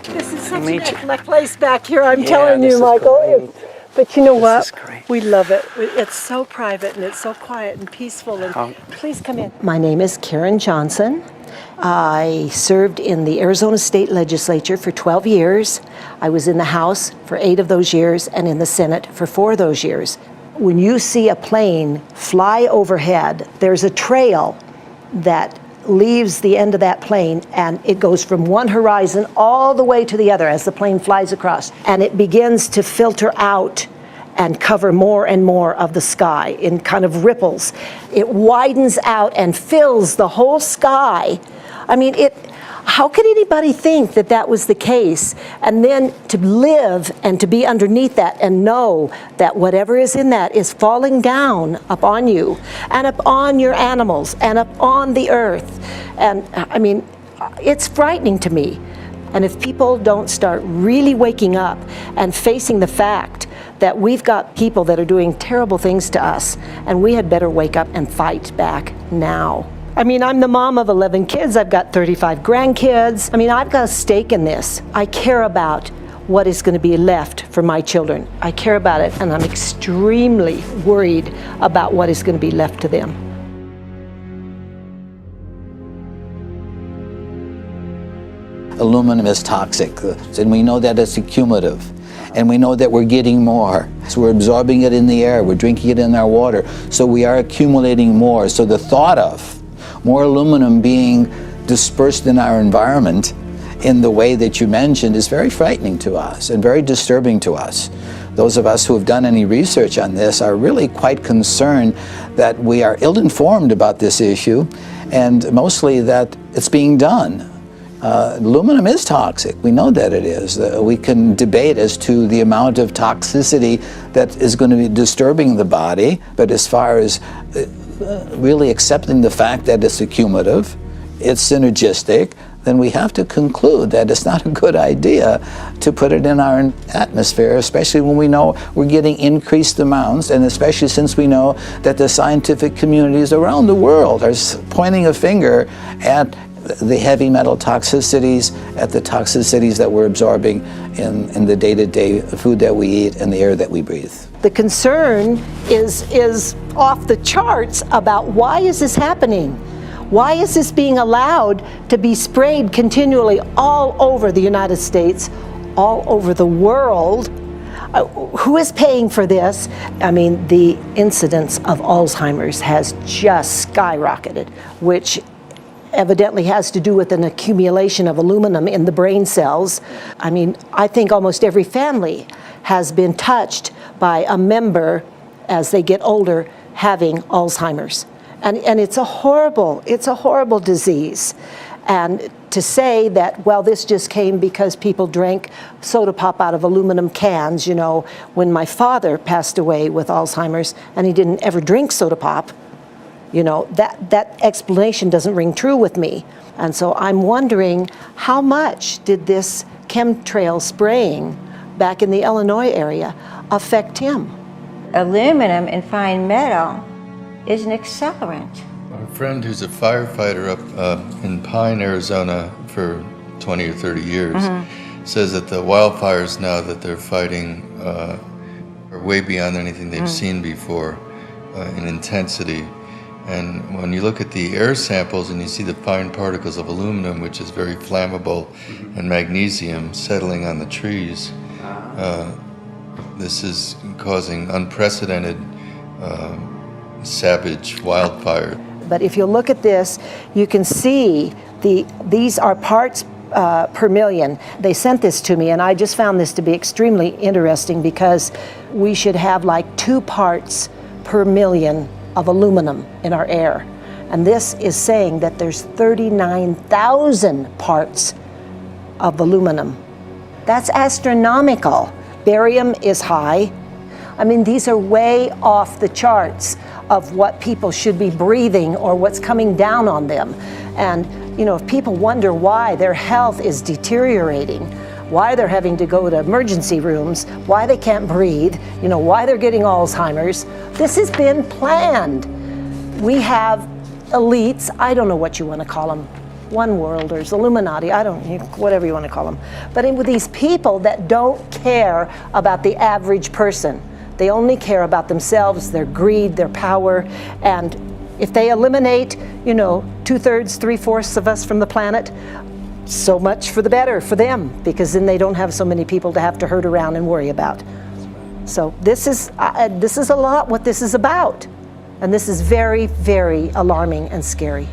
This is such an excellent place back here, I'm telling you, this is Michael. great. But you know what? This is great. We love it. It's so private and it's so quiet and peaceful. And please come in. My name is Karen Johnson. I served in the Arizona State Legislature for 12 years. I was in the House for 8 of those years and in the Senate for 4 of those years. When you see a plane fly overhead, there's a trail that leaves the end of that plane, and it goes from one horizon all the way to the other as the plane flies across, and it begins to filter out and cover more and more of the sky in kind of ripples. It widens out and fills the whole sky. I mean, how could anybody think that that was the case? And then to live and to be underneath that and know that whatever is in that is falling down upon you and upon your animals and upon the earth. And I mean, it's frightening to me. And if people don't start really waking up and facing the fact that we've got people that are doing terrible things to us, and we had better wake up and fight back now. I mean, I'm the mom of 11 kids. I've got 35 grandkids. I mean, I've got a stake in this. I care about what is going to be left for my children. I care about it, and I'm extremely worried about what is going to be left to them. Aluminum is toxic, and we know that it's accumulative. And we know that we're getting more. So we're absorbing it in the air, we're drinking it in our water, so we are accumulating more. So the thought of more aluminum being dispersed in our environment in the way that you mentioned is very frightening to us and very disturbing to us. Those of us who have done any research on this are really quite concerned that we are ill-informed about this issue, and mostly that it's being done. Aluminum is toxic. We know that it is. We can debate as to the amount of toxicity that is going to be disturbing the body, but as far as really accepting the fact that it's accumulative, it's synergistic, then we have to conclude that it's not a good idea to put it in our atmosphere, especially when we know we're getting increased amounts, and especially since we know that the scientific communities around the world are pointing a finger at the heavy metal toxicities, at the toxicities that we're absorbing in the day-to-day food that we eat and the air that we breathe. The concern is off the charts about why is this happening? Why is this being allowed to be sprayed continually all over the United States, all over the world? Who is paying for this? I mean, the incidence of Alzheimer's has just skyrocketed, which evidently has to do with an accumulation of aluminum in the brain cells. I mean, I think almost every family has been touched by a member as they get older having Alzheimer's. And it's a horrible disease. And to say that, well, this just came because people drank soda pop out of aluminum cans, you know, when my father passed away with Alzheimer's and he didn't ever drink soda pop, you know, that explanation doesn't ring true with me. And so I'm wondering, how much did this chemtrail spraying back in the Illinois area affect him? Aluminum and fine metal is an accelerant. friend who's a firefighter up in Pine, Arizona for 20 or 30 years says that the wildfires now that they're fighting are way beyond anything they've seen before in intensity. And when you look at the air samples and you see the fine particles of aluminum, which is very flammable, and magnesium settling on the trees, this is causing unprecedented savage wildfire. But if you look at this, you can see these are parts per million. They sent this to me, and I just found this to be extremely interesting because we should have like 2 parts per million of aluminum in our air. And this is saying that there's 39,000 parts of aluminum. That's astronomical. Barium is high. I mean, these are way off the charts of what people should be breathing or what's coming down on them. And, you know, if people wonder why their health is deteriorating, why they're having to go to emergency rooms, why they can't breathe, you know, why they're getting Alzheimer's, this has been planned. We have elites, I don't know what you want to call them, one worlders, Illuminati, whatever you want to call them. But with these people that don't care about the average person. They only care about themselves, their greed, their power, and if they eliminate, you know, 2/3, 3/4 of us from the planet, so much for the better for them, because then they don't have so many people to have to herd around and worry about. So this is a lot what this is about, and this is very, very alarming and scary.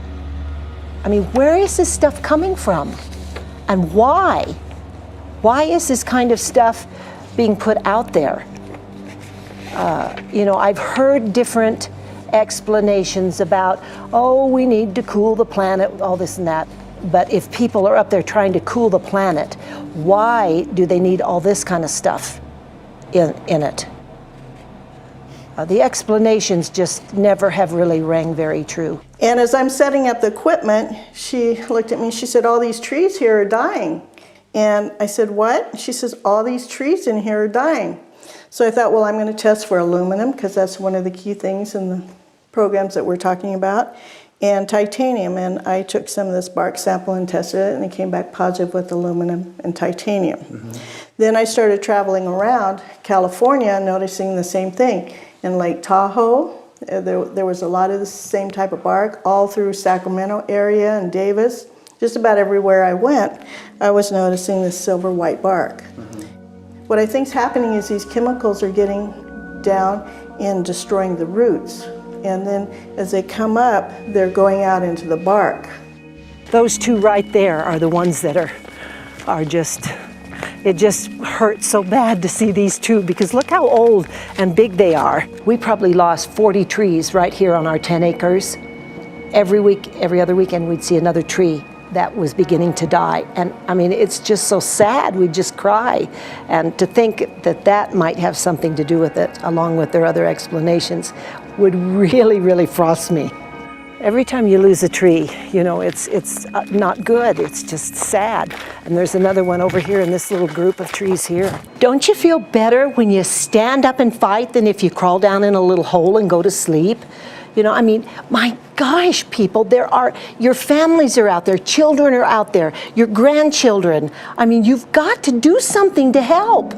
I mean, where is this stuff coming from, and why? Why is this kind of stuff being put out there? You know, I've heard different explanations about, oh, we need to cool the planet, all this and that. But if people are up there trying to cool the planet, why do they need all this kind of stuff in it? The explanations just never have really rang very true. And as I'm setting up the equipment, she looked at me, she said, all these trees here are dying. And I said, what? She says, all these trees in here are dying. So I thought, well, I'm going to test for aluminum, because that's one of the key things in the programs that we're talking about, and titanium. And I took some of this bark sample and tested it, and it came back positive with aluminum and titanium. Then I started traveling around California, noticing the same thing. In Lake Tahoe, there was a lot of the same type of bark, all through Sacramento area and Davis. Just about everywhere I went, I was noticing this silver white bark. What I think is happening is these chemicals are getting down and destroying the roots. And then as they come up, they're going out into the bark. Those 2 right there are the ones that are just, it just hurts so bad to see these 2, because look how old and big they are. We probably lost 40 trees right here on our 10 acres. Every week, every other weekend, we'd see another tree that was beginning to die. And I mean, it's just so sad, we just cry. And to think that that might have something to do with it, along with their other explanations, would really, really frost me. Every time you lose a tree, you know, it's not good, it's just sad. And there's another one over here in this little group of trees here. Don't you feel better when you stand up and fight than if you crawl down in a little hole and go to sleep? You know, I mean, my gosh, people, your families are out there, children are out there, your grandchildren. I mean, you've got to do something to help.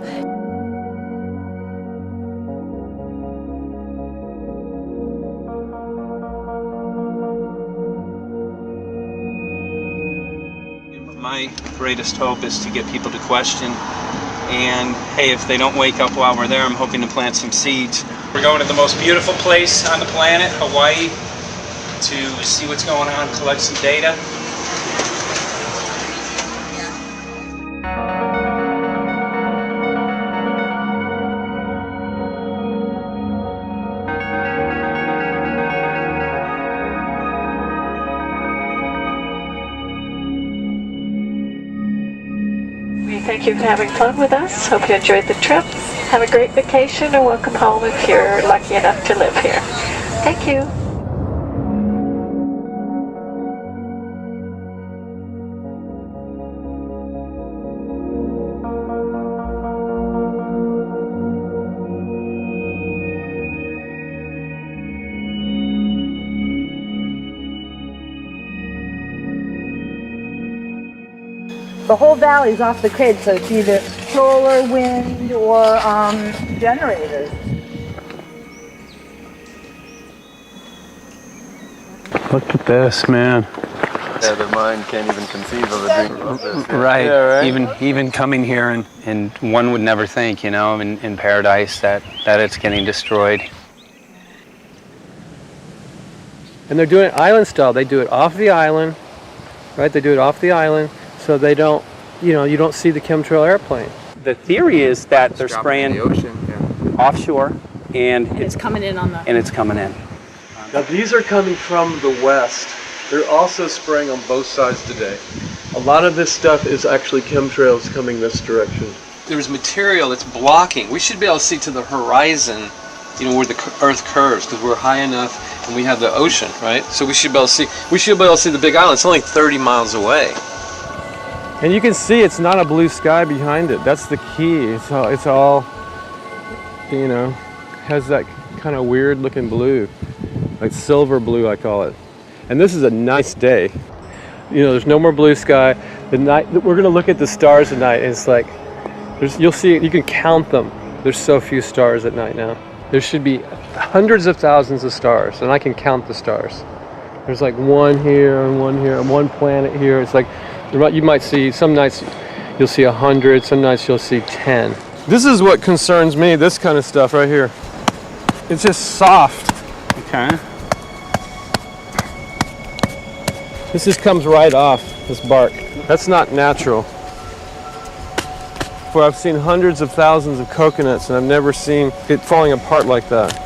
My greatest hope is to get people to question. And hey, if they don't wake up while we're there, I'm hoping to plant some seeds. We're going to the most beautiful place on the planet, Hawaii, to see what's going on, collect some data. Thank you for having fun with us. Hope you enjoyed the trip. Have a great vacation and welcome home if you're lucky enough to live here. Thank you. The whole valley is off the grid, so it's either solar, wind, or generators. Look at this, man. Yeah, the mind can't even conceive of a dream of this. Right. Yeah, right. Even coming here, and one would never think, you know, in paradise that it's getting destroyed. And they're doing it island style. They do it off the island, right? They do it off the island, so they don't, you know, you don't see the chemtrail airplane. The theory is that they're spraying the ocean, offshore, and It's coming in on the... and it's coming in. Now these are coming from the west. They're also spraying on both sides today. A lot of this stuff is actually chemtrails coming this direction. There's material that's blocking. We should be able to see to the horizon, you know, where the Earth curves, because we're high enough and we have the ocean, right? So we should be able to see. We should be able to see the Big Island. It's only 30 miles away. And you can see it's not a blue sky behind it. That's the key. It's all, you know, has that kind of weird looking blue, like silver blue, I call it. And this is a nice day. You know, there's no more blue sky. The night we're gonna look at the stars at night, and it's like, you'll see it. You can count them. There's so few stars at night now. There should be hundreds of thousands of stars, and I can count the stars. There's like one here and one planet here. It's like, you might see, some nights you'll see 100, some nights you'll see 10. This is what concerns me, this kind of stuff right here. It's just soft. Okay. This just comes right off, this bark. That's not natural. For I've seen hundreds of thousands of coconuts, and I've never seen it falling apart like that.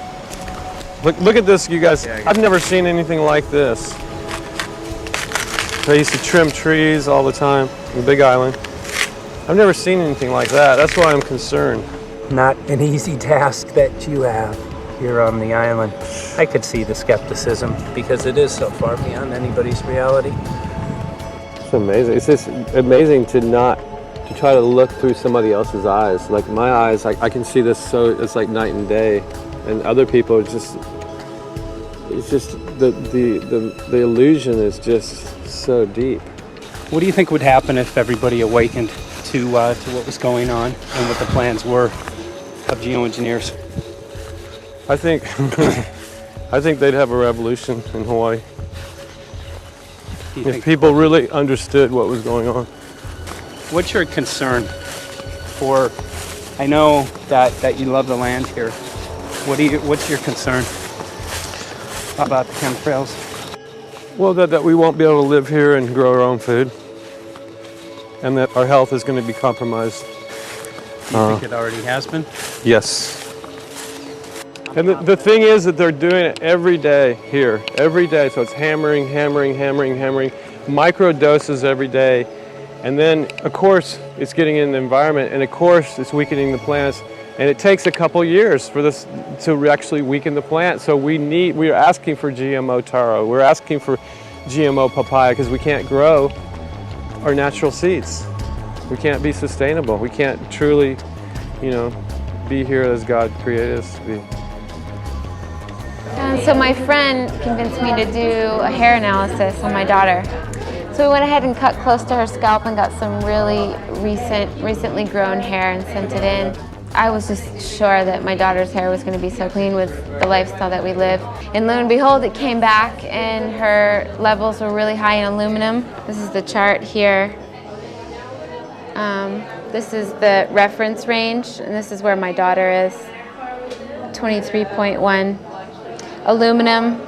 Look at this, you guys. I've never seen anything like this. I used to trim trees all the time in the Big Island. I've never seen anything like that. That's why I'm concerned. Not an easy task that you have here on the island. I could see the skepticism because it is so far beyond anybody's reality. It's amazing. It's just amazing to try to look through somebody else's eyes. Like my eyes, I can see this, so it's like night and day. And other people, it's just the illusion is just so deep. What do you think would happen if everybody awakened to what was going on and what the plans were of geoengineers? I think they'd have a revolution in Hawaii. If people really understood what was going on. What's your concern for, I know that you love the land here. What's your concern about the chemtrails? Well, that we won't be able to live here and grow our own food. And that our health is going to be compromised. Do you think it already has been? Yes. And the thing is that they're doing it every day here, every day. So it's hammering, micro doses every day. And then, of course, it's getting in the environment, and of course, it's weakening the plants. And it takes a couple years for this to actually weaken the plant. So we are asking for GMO taro. We're asking for GMO papaya because we can't grow our natural seeds. We can't be sustainable. We can't truly, you know, be here as God created us to be. So my friend convinced me to do a hair analysis on my daughter. So we went ahead and cut close to her scalp and got some really recently grown hair and sent it in. I was just sure that my daughter's hair was going to be so clean with the lifestyle that we live. And lo and behold, it came back and her levels were really high in aluminum. This is the chart here. This is the reference range, and this is where my daughter is. 23.1. Aluminum.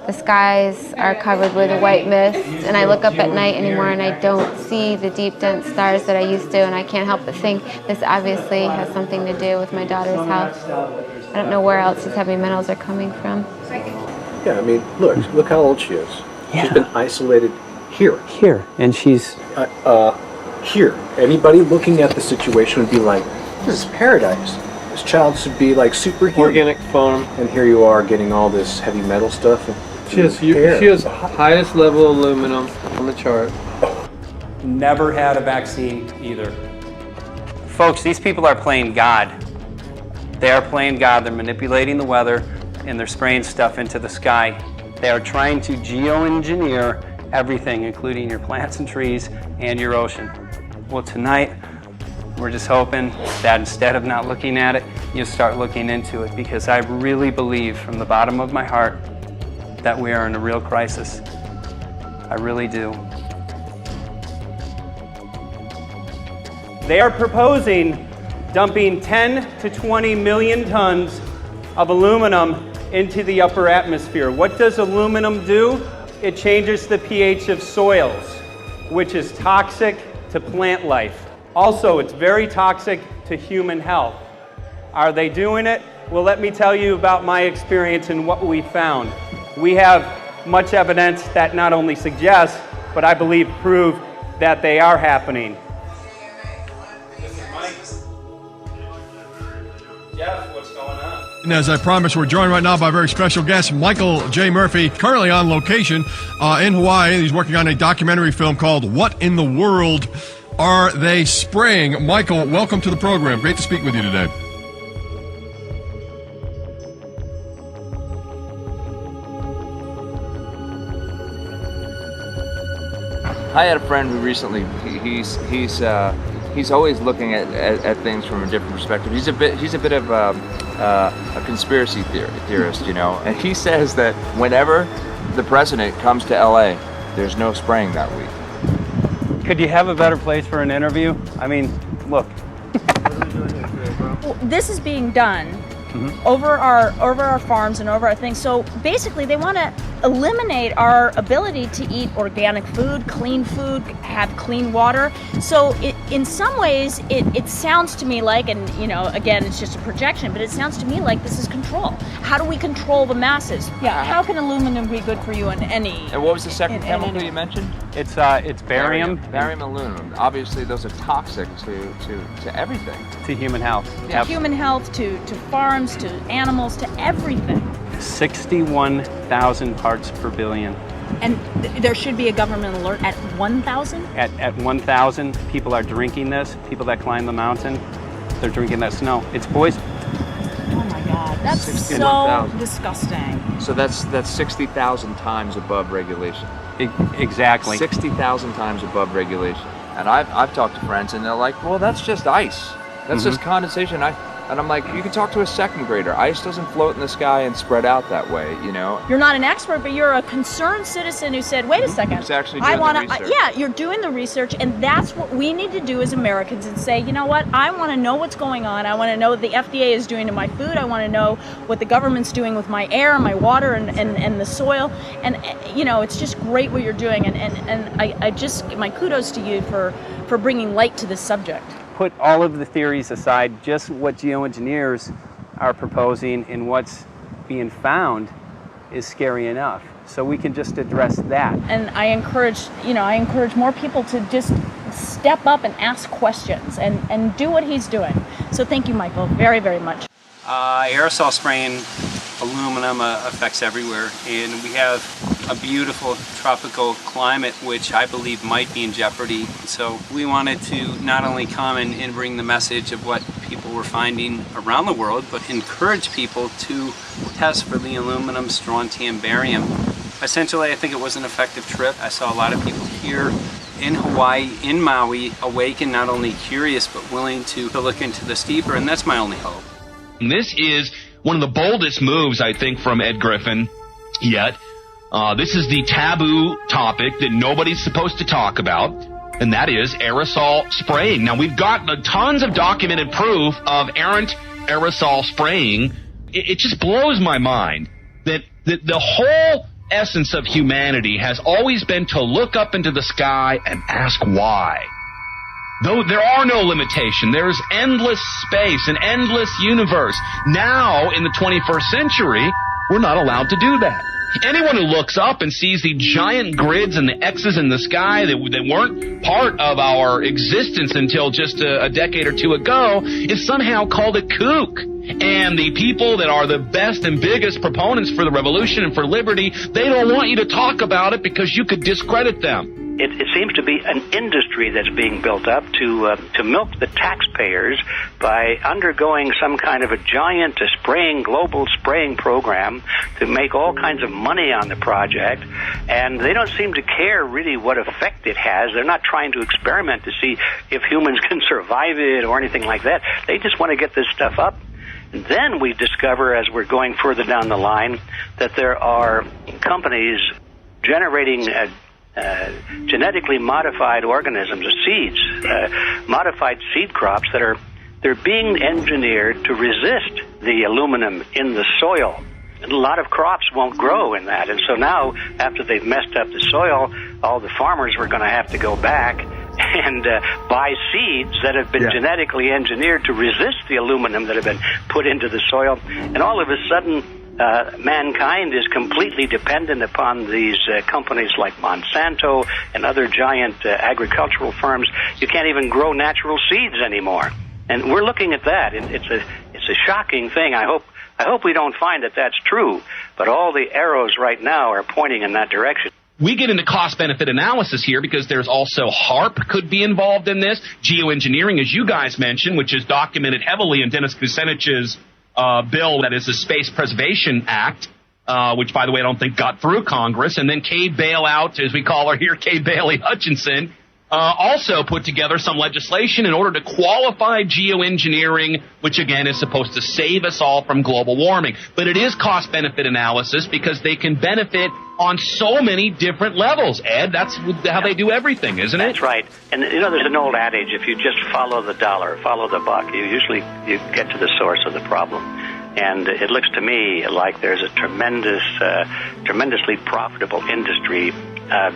The skies are covered with a white mist, and I look up at night anymore and I don't see the deep, dense stars that I used to, and I can't help but think this obviously has something to do with my daughter's health. I don't know where else these heavy metals are coming from. Yeah, I mean, look how old she is. Yeah. She's been isolated here. Here, and she's... Here. Anybody looking at the situation would be like, this is paradise. This child should be like superhuman. Organic foam. And here you are getting all this heavy metal stuff. She has highest level aluminum on the chart. Never had a vaccine either. Folks, these people are playing God. They are playing God. They're manipulating the weather and they're spraying stuff into the sky. They are trying to geoengineer everything, including your plants and trees and your ocean. Well, tonight, we're just hoping that instead of not looking at it, you start looking into it, because I really believe from the bottom of my heart that we are in a real crisis. I really do. They are proposing dumping 10 to 20 million tons of aluminum into the upper atmosphere. What does aluminum do? It changes the pH of soils, which is toxic to plant life. Also, it's very toxic to human health. Are they doing it? Well, let me tell you about my experience and what we found. We have much evidence that not only suggests, but I believe prove that they are happening. Jeff, what's going on? And as I promised, we're joined right now by a very special guest, Michael J. Murphy, currently on location in Hawaii. He's working on a documentary film called What in the World Are They Spraying? Michael, welcome to the program. Great to speak with you today. I had a friend who recently, he's always looking at things from a different perspective. He's a bit of a conspiracy theorist, you know, and he says that whenever the president comes to LA, there's no spraying that week. Could you have a better place for an interview? I mean, look. Well, this is being done over our farms and over our things. So basically, they want to eliminate our ability to eat organic food, have clean water. So in some ways, it sounds to me like, and you know, again, it's just a projection, but it sounds to me like this is control. How do we control the masses? Yeah. How can aluminum be good for you in any? And what was the second chemical you mentioned? It's barium. Barium and aluminum. Obviously, those are toxic to everything. To human health. To human health, to farms, to animals, to everything. 61,000 parts per billion. And there should be a government alert at 1,000? At 1,000, people are drinking this. People that climb the mountain, they're drinking that snow. It's poison. Oh my God, that's so disgusting. So that's 60,000 times above regulation. Exactly. 60,000 times above regulation. And I've talked to friends and they're like, well, that's just ice. That's just condensation. And I'm like, you can talk to a second grader. Ice doesn't float in the sky and spread out that way, you know? You're not an expert, but you're a concerned citizen who said, wait a second. Who's actually doing the research. Yeah, you're doing the research, and that's what we need to do as Americans and say, you know what, I want to know what's going on. I want to know what the FDA is doing to my food. I want to know what the government's doing with my air, my water, and the soil. And, you know, it's just great what you're doing. And I just, my kudos to you for bringing light to this subject. Put all of the theories aside, just what geoengineers are proposing and what's being found is scary enough. So we can just address that. And I encourage more people to just step up and ask questions and do what he's doing. So thank you, Michael, very, very much. Aerosol spraying aluminum affects everywhere, and we have a beautiful tropical climate which I believe might be in jeopardy. So we wanted to not only come and bring the message of what people were finding around the world, but encourage people to test for the aluminum, strontium, barium. Essentially, I think it was an effective trip. I saw a lot of people here in Hawaii, in Maui, awake and not only curious, but willing to look into this deeper, and that's my only hope. This is one of the boldest moves, I think, from Ed Griffin yet. This is the taboo topic that nobody's supposed to talk about, and that is aerosol spraying. Now, we've got tons of documented proof of errant aerosol spraying. It just blows my mind that the whole essence of humanity has always been to look up into the sky and ask why. Though there are no limitations, there's endless space, an endless universe. Now, in the 21st century, we're not allowed to do that. Anyone who looks up and sees the giant grids and the X's in the sky that weren't part of our existence until just a decade or two ago is somehow called a kook. And the people that are the best and biggest proponents for the revolution and for liberty, they don't want you to talk about it because you could discredit them. It seems to be an industry that's being built up to milk the taxpayers by undergoing some kind of a giant global spraying program to make all kinds of money on the project. And they don't seem to care really what effect it has. They're not trying to experiment to see if humans can survive it or anything like that. They just want to get this stuff up. And then we discover, as we're going further down the line, that there are companies generating genetically modified organisms, seeds, modified seed crops they're being engineered to resist the aluminum in the soil. And a lot of crops won't grow in that. And so now, after they've messed up the soil, all the farmers were going to have to go back and buy seeds that have been genetically engineered to resist the aluminum that have been put into the soil. And all of a sudden, mankind is completely dependent upon these companies like Monsanto and other giant agricultural firms. You can't even grow natural seeds anymore. And we're looking at that. It's a shocking thing. I hope we don't find that that's true. But all the arrows right now are pointing in that direction. We get into cost-benefit analysis here because there's also HARP could be involved in this. Geoengineering, as you guys mentioned, which is documented heavily in Dennis Kucinich's bill, that is the Space Preservation Act, which, by the way, I don't think got through Congress. And then Kay Bailout, as we call her here, Kay Bailey Hutchinson, also put together some legislation in order to qualify geoengineering, which, again, is supposed to save us all from global warming. But it is cost-benefit analysis because they can benefit on so many different levels. Ed, that's how they do everything, isn't it? That's right. And, there's an old adage, if you just follow the dollar, follow the buck, you get to the source of the problem. And it looks to me like there's a tremendously profitable industry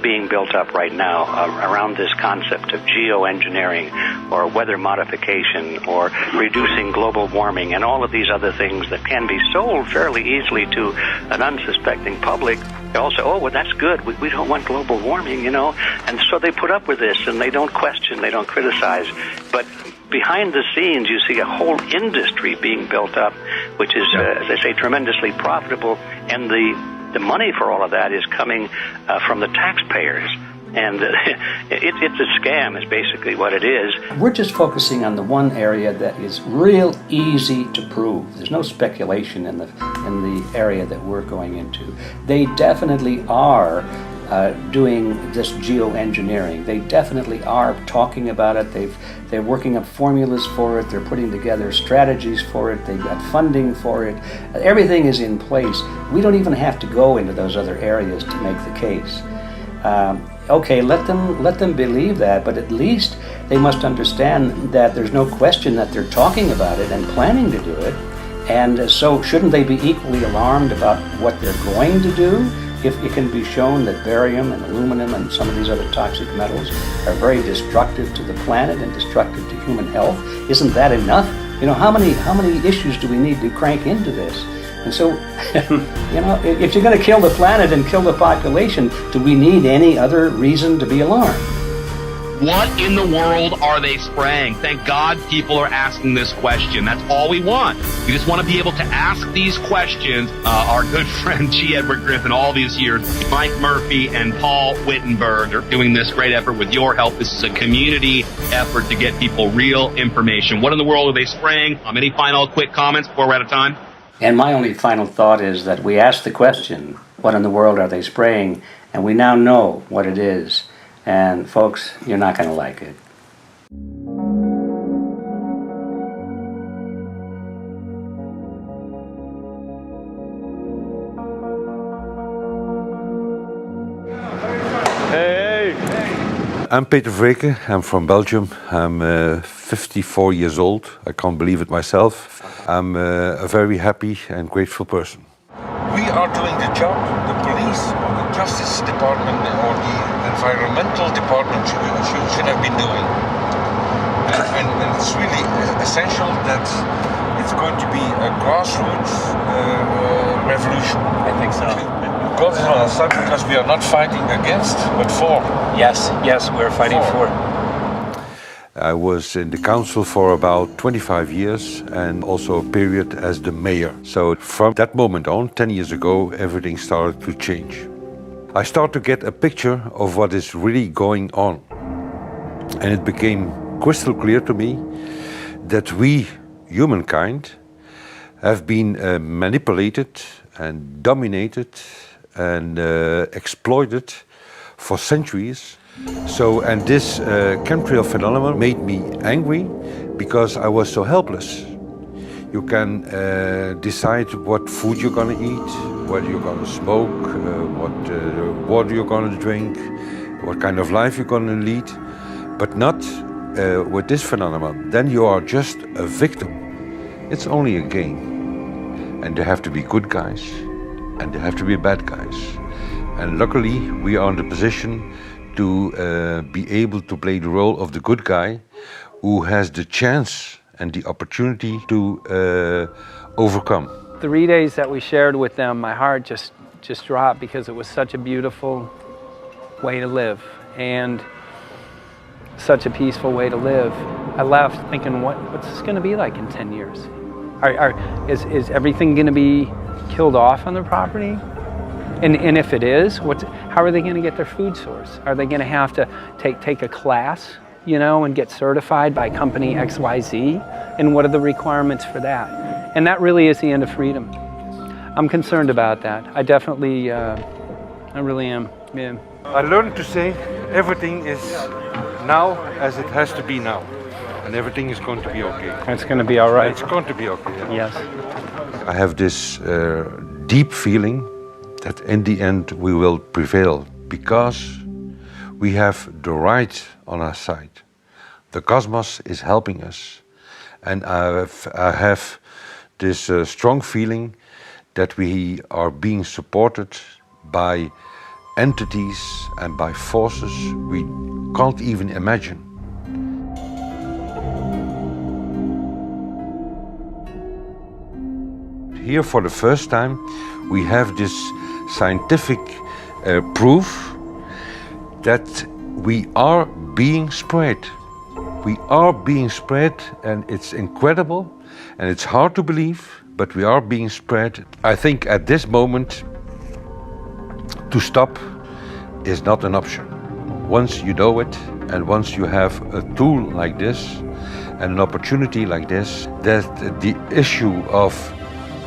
being built up right now around this concept of geoengineering or weather modification or reducing global warming and all of these other things that can be sold fairly easily to an unsuspecting public. They all say, oh, well, that's good. We don't want global warming, And so they put up with this, and they don't question, they don't criticize. But behind the scenes, you see a whole industry being built up, which is, as I say, tremendously profitable. And the money for all of that is coming from the taxpayers. And it's a scam is basically what it is. We're just focusing on the one area that is real easy to prove. There's no speculation in the area that we're going into. They definitely are doing this geoengineering. They definitely are talking about it. They're working up formulas for it. They're putting together strategies for it. They've got funding for it. Everything is in place. We don't even have to go into those other areas to make the case. Okay, let them believe that, but at least they must understand that there's no question that they're talking about it and planning to do it. And so shouldn't they be equally alarmed about what they're going to do if it can be shown that barium and aluminum and some of these other toxic metals are very destructive to the planet and destructive to human health? Isn't that enough? How many issues do we need to crank into this? And so, if you're going to kill the planet and kill the population, do we need any other reason to be alarmed? What in the world are they spraying? Thank God people are asking this question. That's all we want. We just want to be able to ask these questions. Our good friend G. Edward Griffin, all these years, Mike Murphy and Paul Wittenberg are doing this great effort with your help. This is a community effort to get people real information. What in the world are they spraying? Any final quick comments before we're out of time? And my only final thought is that we asked the question, what in the world are they spraying? And we now know what it is. And folks, you're not going to like it. I'm Peter Vreken. I'm from Belgium. I'm 54 years old. I can't believe it myself. I'm a very happy and grateful person. We are doing the job the police or the justice department or the environmental department should have been doing. And it's really essential that it's going to be a grassroots revolution. I think so. God is on our side because we are not fighting against, but for. Yes, we're fighting for. I was in the council for about 25 years and also a period as the mayor. So from that moment on, 10 years ago, everything started to change. I start to get a picture of what is really going on. And it became crystal clear to me that we, humankind, have been manipulated and dominated and exploited for centuries. And this chemtrail phenomenon made me angry because I was so helpless. You can decide what food you're gonna eat, what you're gonna smoke, what water you're gonna drink, what kind of life you're gonna lead, but not with this phenomenon. Then you are just a victim. It's only a game. And there have to be good guys, and there have to be bad guys. And luckily, we are in the position to be able to play the role of the good guy who has the chance and the opportunity to overcome. 3 days that we shared with them, my heart just dropped because it was such a beautiful way to live and such a peaceful way to live. I left thinking, what's this going to be like in 10 years? Is everything going to be killed off on their property? And if it is, how are they going to get their food source? Are they going to have to take a class, and get certified by company XYZ? And what are the requirements for that? And that really is the end of freedom. I'm concerned about that. I definitely, I really am. Yeah. I learned to say everything is now as it has to be now. And everything is going to be okay. It's going to be all right. It's going to be okay. Yeah. Yes. I have this deep feeling that in the end we will prevail because we have the right on our side. The cosmos is helping us. And I have this strong feeling that we are being supported by entities and by forces we can't even imagine. Here for the first time we have this scientific proof that we are being spread. We are being spread, and it's incredible and it's hard to believe, but we are being spread. I think at this moment to stop is not an option. Once you know it and once you have a tool like this and an opportunity like this, that the issue of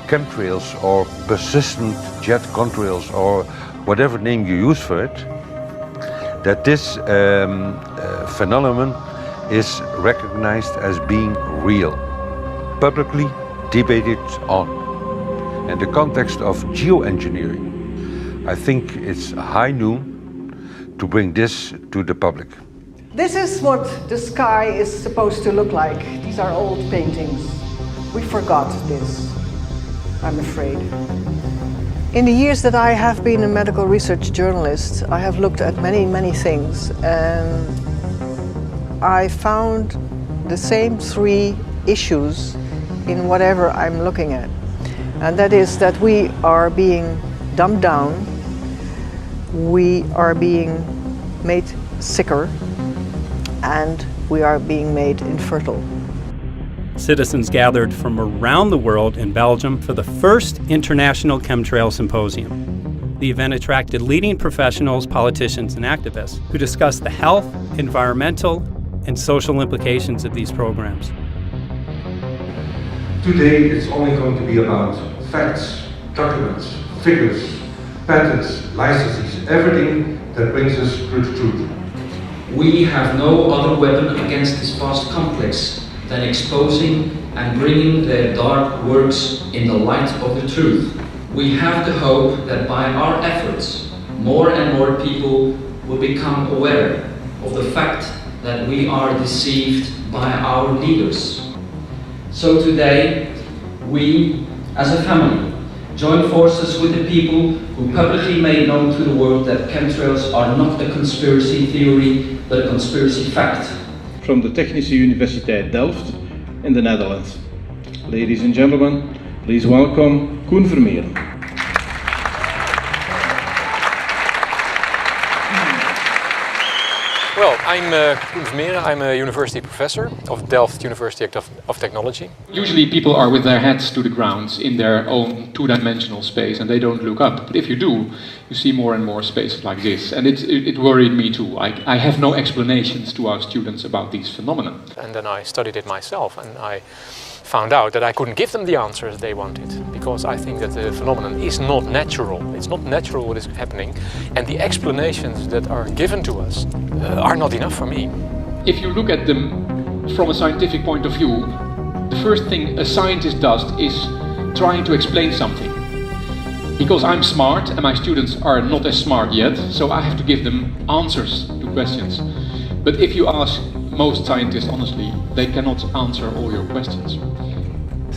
chemtrails or persistent jet contrails or whatever name you use for it, that this phenomenon is recognized as being real, publicly debated on. In the context of geoengineering, I think it's high noon to bring this to the public. This is what the sky is supposed to look like. These are old paintings. We forgot this, I'm afraid. In the years that I have been a medical research journalist, I have looked at many things, and I found the same three issues in whatever I'm looking at. And that is that we are being dumbed down, we are being made sicker, and we are being made infertile. Citizens gathered from around the world in Belgium for the first International Chemtrail Symposium. The event attracted leading professionals, politicians, and activists who discussed the health, environmental, and social implications of these programs. Today it's only going to be about facts, documents, figures, patents, licenses, everything that brings us to the truth. We have no other weapon against this vast complex than exposing and bringing their dark works in the light of the truth. We have the hope that by our efforts, more and more people will become aware of the fact that we are deceived by our leaders. So today, we, as a family, join forces with the people who publicly made known to the world that chemtrails are not a conspiracy theory, but a conspiracy fact. From the Technische Universiteit Delft in the Netherlands. Ladies and gentlemen, please welcome Koen Vermeeren. Well, I'm Koen Vermeeren. I'm a university professor of Delft University of Technology. Usually people are with their heads to the ground in their own two-dimensional space and they don't look up. But if you do, you see more and more spaces like this. And it worried me too. I have no explanations to our students about these phenomena. And then I studied it myself and I found out that I couldn't give them the answers they wanted, because I think that the phenomenon is not natural. It's not natural what is happening, and the explanations that are given to us are not enough for me. If you look at them from a scientific point of view, the first thing a scientist does is trying to explain something. Because I'm smart and my students are not as smart yet, so I have to give them answers to questions. But if you ask most scientists honestly, they cannot answer all your questions.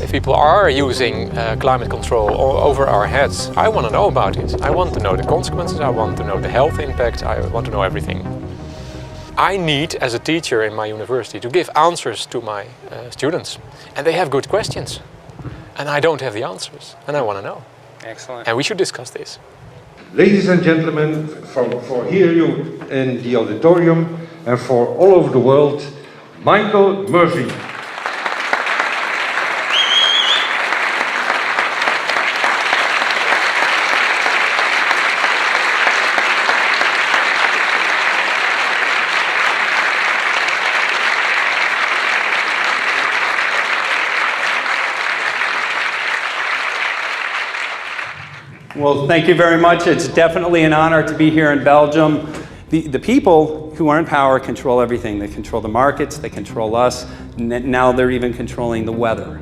If people are using climate control over our heads, I want to know about it. I want to know the consequences, I want to know the health impact, I want to know everything. I need, as a teacher in my university, to give answers to my students. And they have good questions. And I don't have the answers, and I want to know. Excellent. And we should discuss this. Ladies and gentlemen, for here you in the auditorium and for all over the world, Michael Murphy. Well, thank you very much. It's definitely an honor to be here in Belgium. The people who are in power control everything. They control the markets, they control us, now they're even controlling the weather.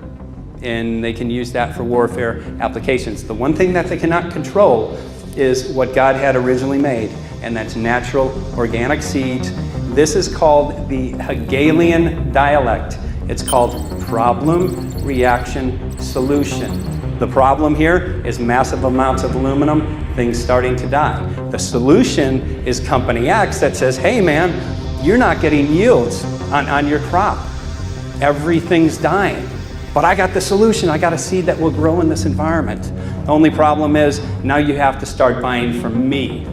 And they can use that for warfare applications. The one thing that they cannot control is what God had originally made, and that's natural organic seeds. This is called the Hegelian dialect. It's called problem, reaction, solution. The problem here is massive amounts of aluminum, things starting to die. The solution is Company X that says, hey man, you're not getting yields on your crop. Everything's dying. But I got the solution, I got a seed that will grow in this environment. The only problem is, now you have to start buying from me.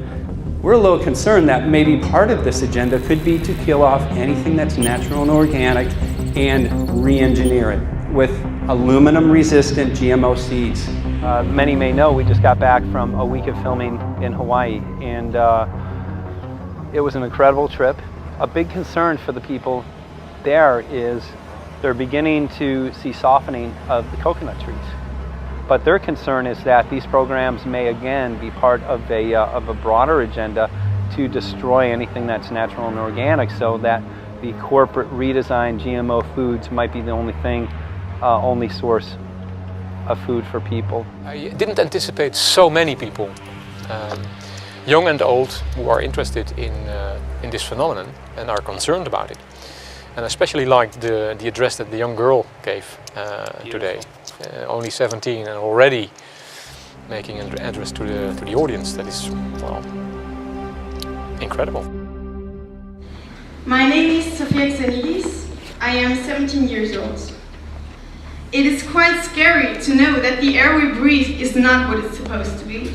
We're a little concerned that maybe part of this agenda could be to kill off anything that's natural and organic and re-engineer it with aluminum-resistant GMO seeds. Many may know we just got back from a week of filming in Hawaii, and it was an incredible trip. A big concern for the people there is they're beginning to see softening of the coconut trees. But their concern is that these programs may again be part of a broader agenda to destroy anything that's natural and organic, so that the corporate redesigned GMO foods might be the only source of food for people. I didn't anticipate so many people, young and old, who are interested in this phenomenon and are concerned about it. And I especially liked the address that the young girl gave today. Only 17 and already making an address to the audience. That is, well, incredible. My name is Sofia Xenidis. I am 17 years old. It is quite scary to know that the air we breathe is not what it's supposed to be.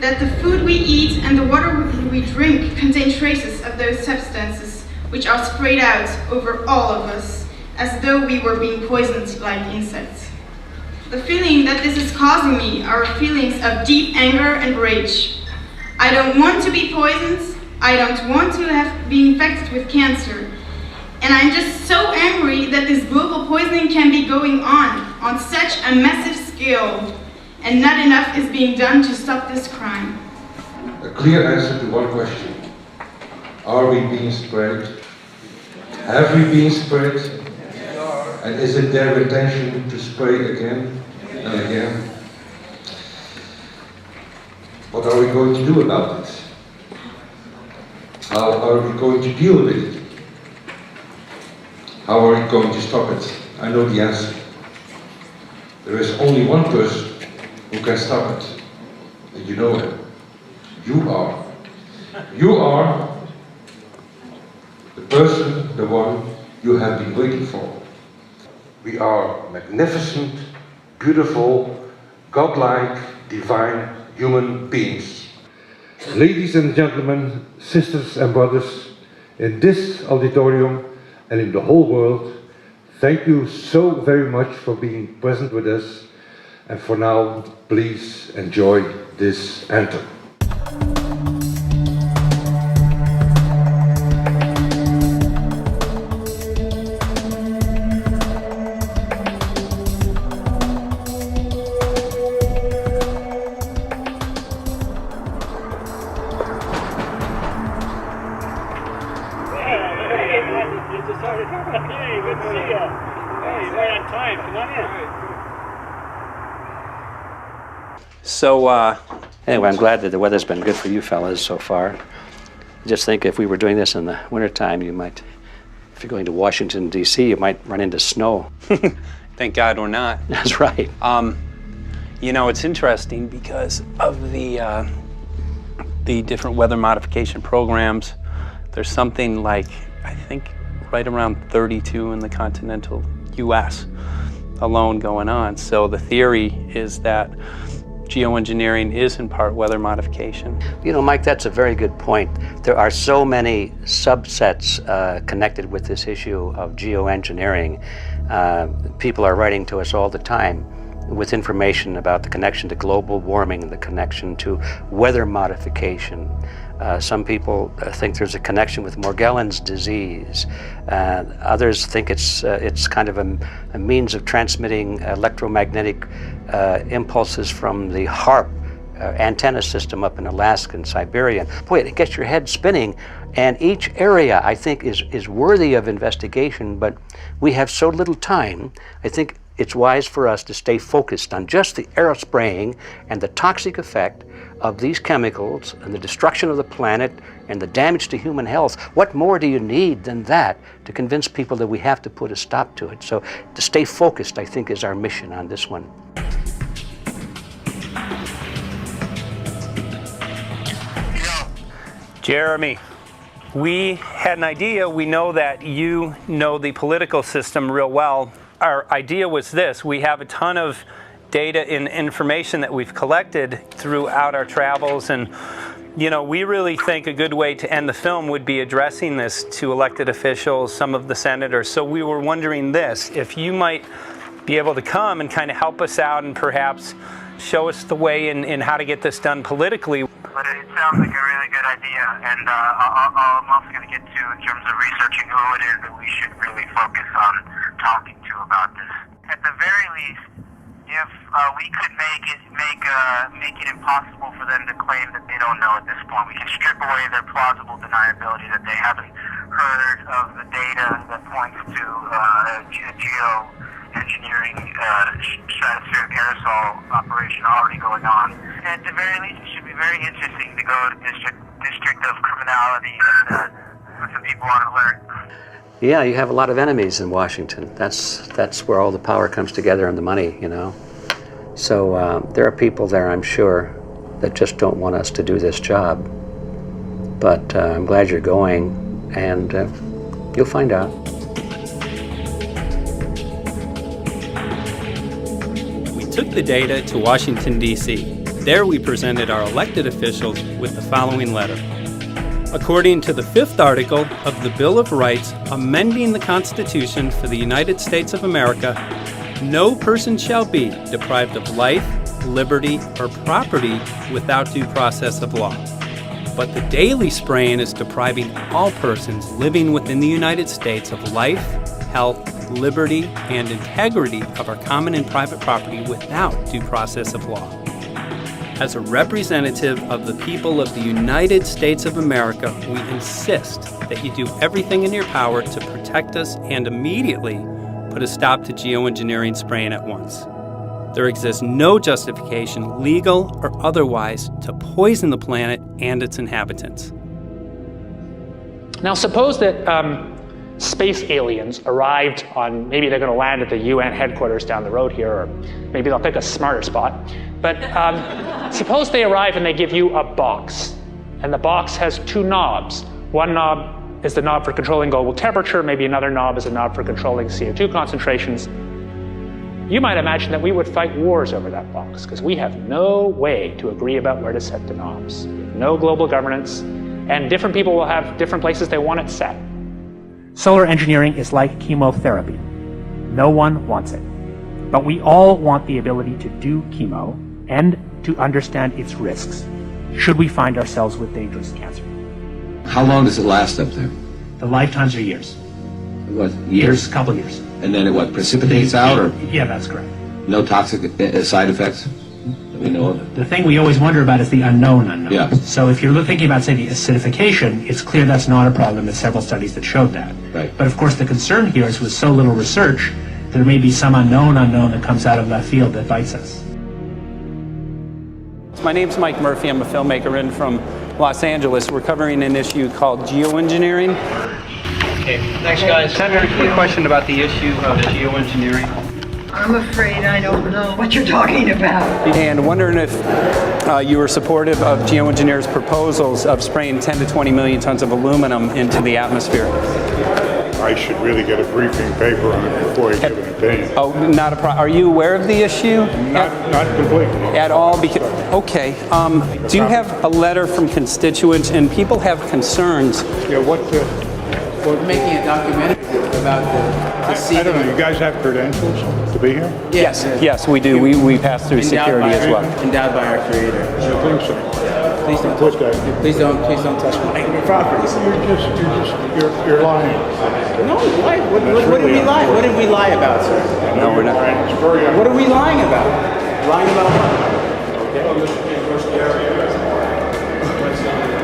That the food we eat and the water we drink contain traces of those substances which are sprayed out over all of us, as though we were being poisoned like insects. The feeling that this is causing me are feelings of deep anger and rage. I don't want to be poisoned, I don't want to be infected with cancer, and I'm just so angry that this global poisoning can be going on such a massive scale, and not enough is being done to stop this crime. A clear answer to one question. Are we being sprayed? Have we been sprayed? And is it their intention to spray again and again? What are we going to do about it? How are we going to deal with it? How are we going to stop it? I know the answer. There is only one person who can stop it. And you know him. You are. You are the person, the one you have been waiting for. We are magnificent, beautiful, godlike, divine human beings. Ladies and gentlemen, sisters and brothers, in this auditorium and in the whole world, thank you so very much for being present with us. And for now, please enjoy this anthem. So, anyway, I'm glad that the weather's been good for you fellas so far. Just think if we were doing this in the wintertime, you might, if you're going to Washington, D.C., you might run into snow. Thank God we're not. That's right. You know, it's interesting because of the different weather modification programs. There's something like, I think, right around 32 in the continental U.S. alone going on. So the theory is that geoengineering is in part weather modification. You know, Mike, that's a very good point. There are so many subsets connected with this issue of geoengineering. People are writing to us all the time with information about the connection to global warming and the connection to weather modification. Some people think there's a connection with Morgellons disease. Others think it's kind of a means of transmitting electromagnetic impulses from the HAARP antenna system up in Alaska and Siberia. Boy, it gets your head spinning. And each area, I think, is worthy of investigation, but we have so little time. I think it's wise for us to stay focused on just the aerospraying and the toxic effect of these chemicals and the destruction of the planet and the damage to human health. What more do you need than that to convince people that we have to put a stop to it? So to stay focused, I think, is our mission on this one. Jeremy, we had an idea. We know that you know the political system real well. Our idea was this: we have a ton of data and information that we've collected throughout our travels, and you know, we really think a good way to end the film would be addressing this to elected officials, some of the senators. So we were wondering this, if you might be able to come and kind of help us out and perhaps show us the way in how to get this done politically. But it sounds like a really good idea, and I'm also going to get to, in terms of researching who it is that we should really focus on talking to about this. At the very least, if we could make it impossible for them to claim that they don't know at this point, we can strip away their plausible deniability that they haven't heard of the data that points to geoengineering stratospheric aerosol operation already going on. At the very least, it should be very interesting to go to District of Criminality and put some people on alert. Yeah, you have a lot of enemies in Washington. That's where all the power comes together and the money, you know. So there are people there, I'm sure, that just don't want us to do this job. But I'm glad you're going, and you'll find out. We took the data to Washington, D.C. There we presented our elected officials with the following letter. According to the 5th article of the Bill of Rights amending the Constitution for the United States of America, no person shall be deprived of life, liberty, or property without due process of law. But the daily spraying is depriving all persons living within the United States of life, health, liberty, and integrity of our common and private property without due process of law. As a representative of the people of the United States of America, we insist that you do everything in your power to protect us and immediately put a stop to geoengineering spraying at once. There exists no justification, legal or otherwise, to poison the planet and its inhabitants. Now suppose that space aliens arrived on, maybe they're going to land at the UN headquarters down the road here, or maybe they'll pick a smarter spot. But suppose they arrive and they give you a box, and the box has 2 knobs. One knob is the knob for controlling global temperature, maybe another knob is a knob for controlling CO2 concentrations. You might imagine that we would fight wars over that box, because we have no way to agree about where to set the knobs. We have no global governance, And different people will have different places they want it set. Solar engineering is like chemotherapy. No one wants it. But we all want the ability to do chemo and to understand its risks, should we find ourselves with dangerous cancer. How long does it last up there? The lifetimes are years. What, years? A couple years. And then it what, precipitates out, or Yeah, that's correct. no toxic side effects that we know of? The thing we always wonder about is the unknown unknown. Yeah. So if you're thinking about, say, the acidification, it's clear that's not a problem. There's several studies that showed that. Right. But of course, the concern here is with so little research, there may be some unknown that comes out of left field that bites us. My name's Mike Murphy. I'm a filmmaker in from Los Angeles. We're covering an issue called geoengineering. Okay, thanks guys. Senator, a question about the issue of geoengineering. I'm afraid I don't know what you're talking about. And wondering if you were supportive of geoengineers' proposals of spraying 10 to 20 million tons of aluminum into the atmosphere. I should really get a briefing paper on it before I give an opinion. Oh, not a problem. Are you aware of the issue? Not completely. At all? Because, okay. Do you have a letter from constituents, and people have concerns? Yeah, We're making a documentary about the I don't know, you guys have credentials to be here? Yes, yes, we do. We pass through security as well. Endowed by our creator. I think so. Please don't touch me. Please don't touch my property. You're lying. No, why? What did we lie? What did we lie about, sir? No, we're not. What are we lying about? Lying about what?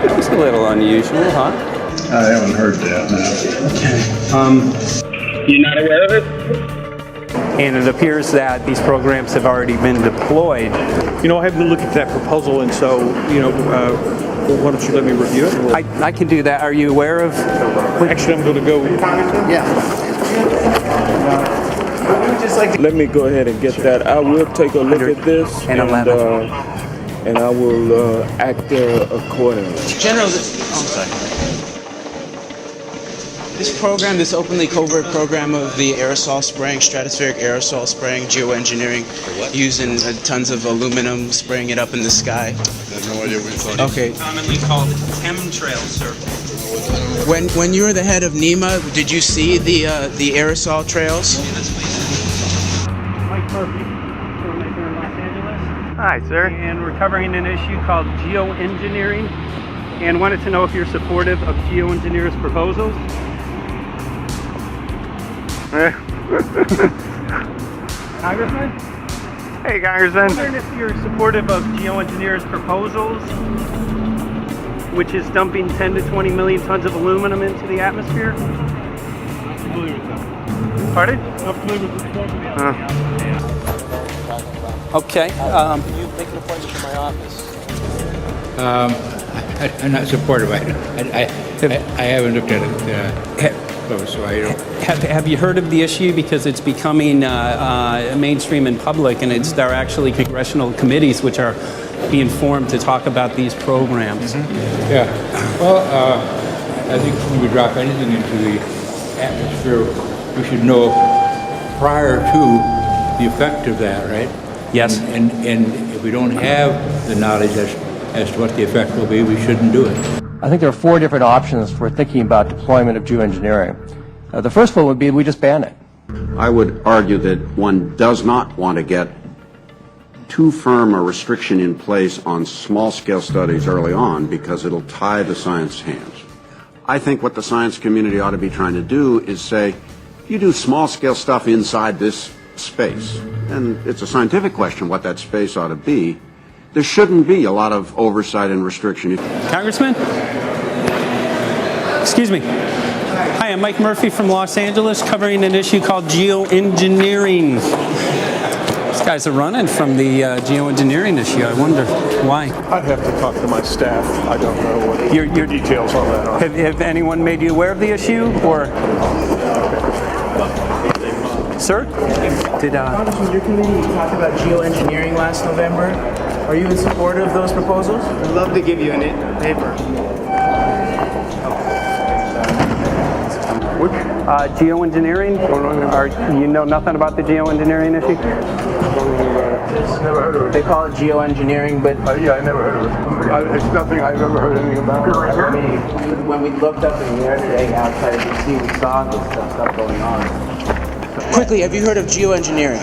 That was a little unusual, huh? I haven't heard that. You're not aware of it? And it appears that these programs have already been deployed. You know, I haven't looked at that proposal, and so, why don't you let me review it? I can do that. Are you aware of? Actually, I'm going to go. Yeah. Let me go ahead and get that. I will take a look at this, and I will act accordingly. General, I'm sorry. This program, this openly covert program of the aerosol spraying, stratospheric aerosol spraying, geoengineering, using tons of aluminum, spraying it up in the sky. I have no idea what you're talking about. Okay. Commonly called chemtrails, sir. When you were the head of NEMA, did you see the aerosol trails? Mike Murphy, filmmaker in Los Angeles. Hi, sir. And we're covering an issue called geoengineering, and wanted to know if you're supportive of geoengineers' proposals. Congressman? Hey, Congressman. I'm wondering if you're supportive of geoengineers' proposals, which is dumping 10 to 20 million tons of aluminum into the atmosphere. Pardon? Okay. Can you make an appointment for my office? I'm not supportive of it. I haven't looked at it close, so I don't. Have you heard of the issue? Because it's becoming mainstream in public, and there are actually congressional committees which are being formed to talk about these programs. Mm-hmm. Yeah. Well, I think when we drop anything into the atmosphere, we should know prior to the effect of that, right? Yes. And if we don't have the knowledge as to what the effect will be, we shouldn't do it. I think there are 4 different options for thinking about deployment of geoengineering. The first one would be we just ban it. I would argue that one does not want to get too firm a restriction in place on small-scale studies early on because it'll tie the science hands. I think what the science community ought to be trying to do is say, you do small-scale stuff inside this space, and it's a scientific question what that space ought to be. There shouldn't be a lot of oversight and restriction. Congressman? Excuse me. Hi, I'm Mike Murphy from Los Angeles, covering an issue called geoengineering. These guys are running from the geoengineering issue. I wonder why. I'd have to talk to my staff. I don't know what the details on that are. Have anyone made you aware of the issue, or? Sir? Congressman, your committee talked about geoengineering last November. Are you in support of those proposals? I'd love to give you a paper. Geoengineering? You know nothing about the geoengineering issue? this. Never heard of it. They call it geoengineering, but yeah, I never heard of it. It's nothing I've ever heard anything about. When we looked up in the air today outside of DC, we saw this stuff going on. Quickly, have you heard of geoengineering?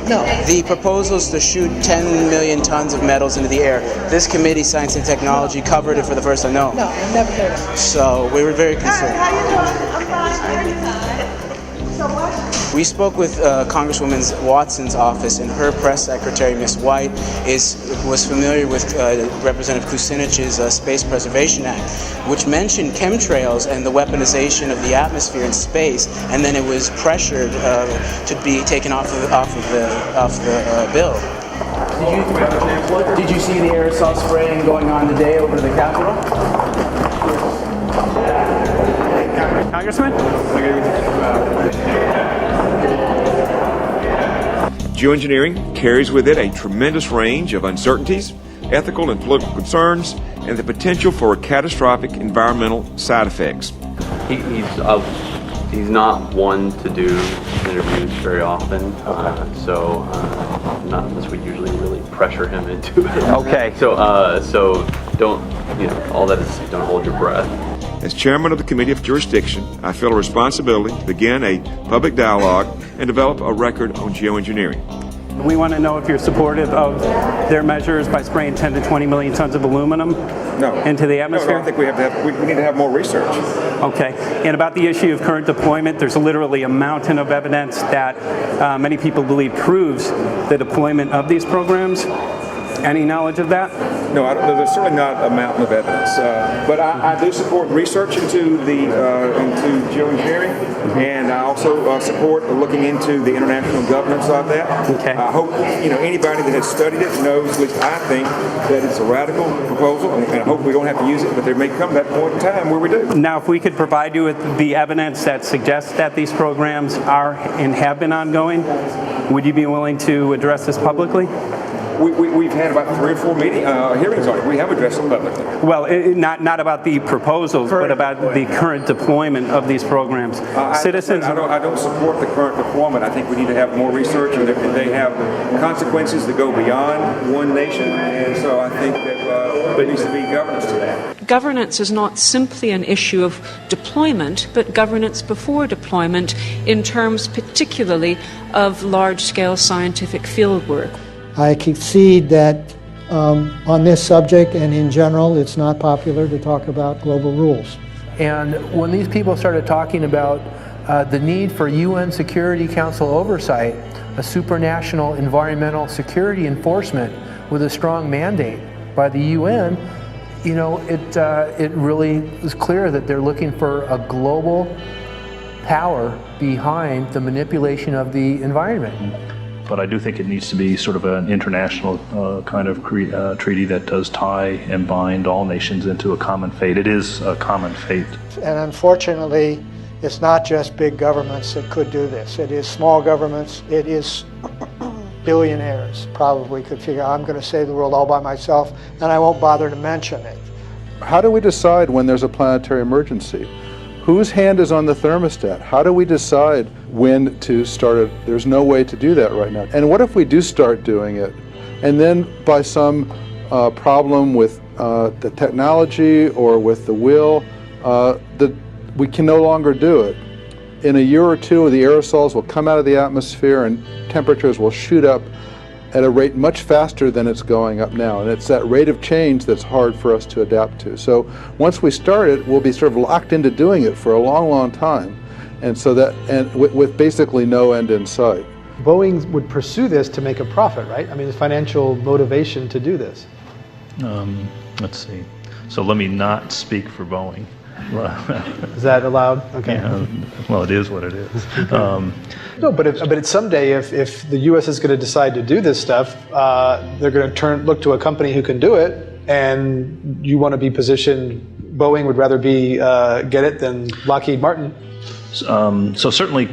No. The proposal is to shoot 10 million tons of metals into the air. This committee, Science and Technology, covered it for the first time. No. No, I've never heard of it. So we were very concerned. How you doing? I'm fine. So what? We spoke with Congresswoman Watson's office, and her press secretary, Ms. White, was familiar with Representative Kucinich's Space Preservation Act, which mentioned chemtrails and the weaponization of the atmosphere in space, and then it was pressured to be taken off the bill. Did you see the aerosol spraying going on today over the Capitol? Congressman? Geoengineering carries with it a tremendous range of uncertainties, ethical and political concerns, and the potential for catastrophic environmental side effects. He's not one to do interviews very often, so not unless we usually really pressure him into it. Okay. So don't, all that is, don't hold your breath. As chairman of the Committee of Jurisdiction, I feel a responsibility to begin a public dialogue and develop a record on geoengineering. We want to know if you're supportive of their measures by spraying 10 to 20 million tons of aluminum into the atmosphere? No, I think we need to have more research. Okay. And about the issue of current deployment, there's literally a mountain of evidence that many people believe proves the deployment of these programs. Any knowledge of that? No, there's certainly not a mountain of evidence, but I do support research into geoengineering, and I also support looking into the international governance of that. Okay. I hope anybody that has studied it knows, at least I think, that it's a radical proposal, and I hope we don't have to use it, but there may come that point in time where we do. Now, if we could provide you with the evidence that suggests that these programs are and have been ongoing, would you be willing to address this publicly? We've had about 3 or 4 hearings on it. We have addressed it publicly. Well, not about the proposals, but about the current deployment of these programs. Citizens. I don't support the current deployment. I think we need to have more research, and they have consequences that go beyond one nation. And so I think that there needs to be governance to that. Governance is not simply an issue of deployment, but governance before deployment in terms particularly of large-scale scientific fieldwork. I concede that on this subject and in general, it's not popular to talk about global rules. And when these people started talking about the need for UN Security Council oversight, a supranational environmental security enforcement with a strong mandate by the UN, it really was clear that they're looking for a global power behind the manipulation of the environment. But I do think it needs to be sort of an international kind of treaty that does tie and bind all nations into a common fate. It is a common fate. And unfortunately, it's not just big governments that could do this. It is small governments. It is billionaires probably could figure, I'm going to save the world all by myself, and I won't bother to mention it. How do we decide when there's a planetary emergency? Whose hand is on the thermostat? How do we decide when to start it? There's no way to do that right now. And what if we do start doing it, and then by some problem with the technology or with the will, that we can no longer do it? In a year or two, the aerosols will come out of the atmosphere and temperatures will shoot up at a rate much faster than it's going up now. And it's that rate of change that's hard for us to adapt to. So once we start it, we'll be sort of locked into doing it for a long, long time. And so that, and with basically no end in sight. Boeing would pursue this to make a profit, right? I mean, there's financial motivation to do this. Let's see. So let me not speak for Boeing. Is that allowed? Okay. Yeah, well, it is what it is. No, but someday, if the U.S. is going to decide to do this stuff, they're going to look to a company who can do it, and you want to be positioned. Boeing would rather be get it than Lockheed Martin. So certainly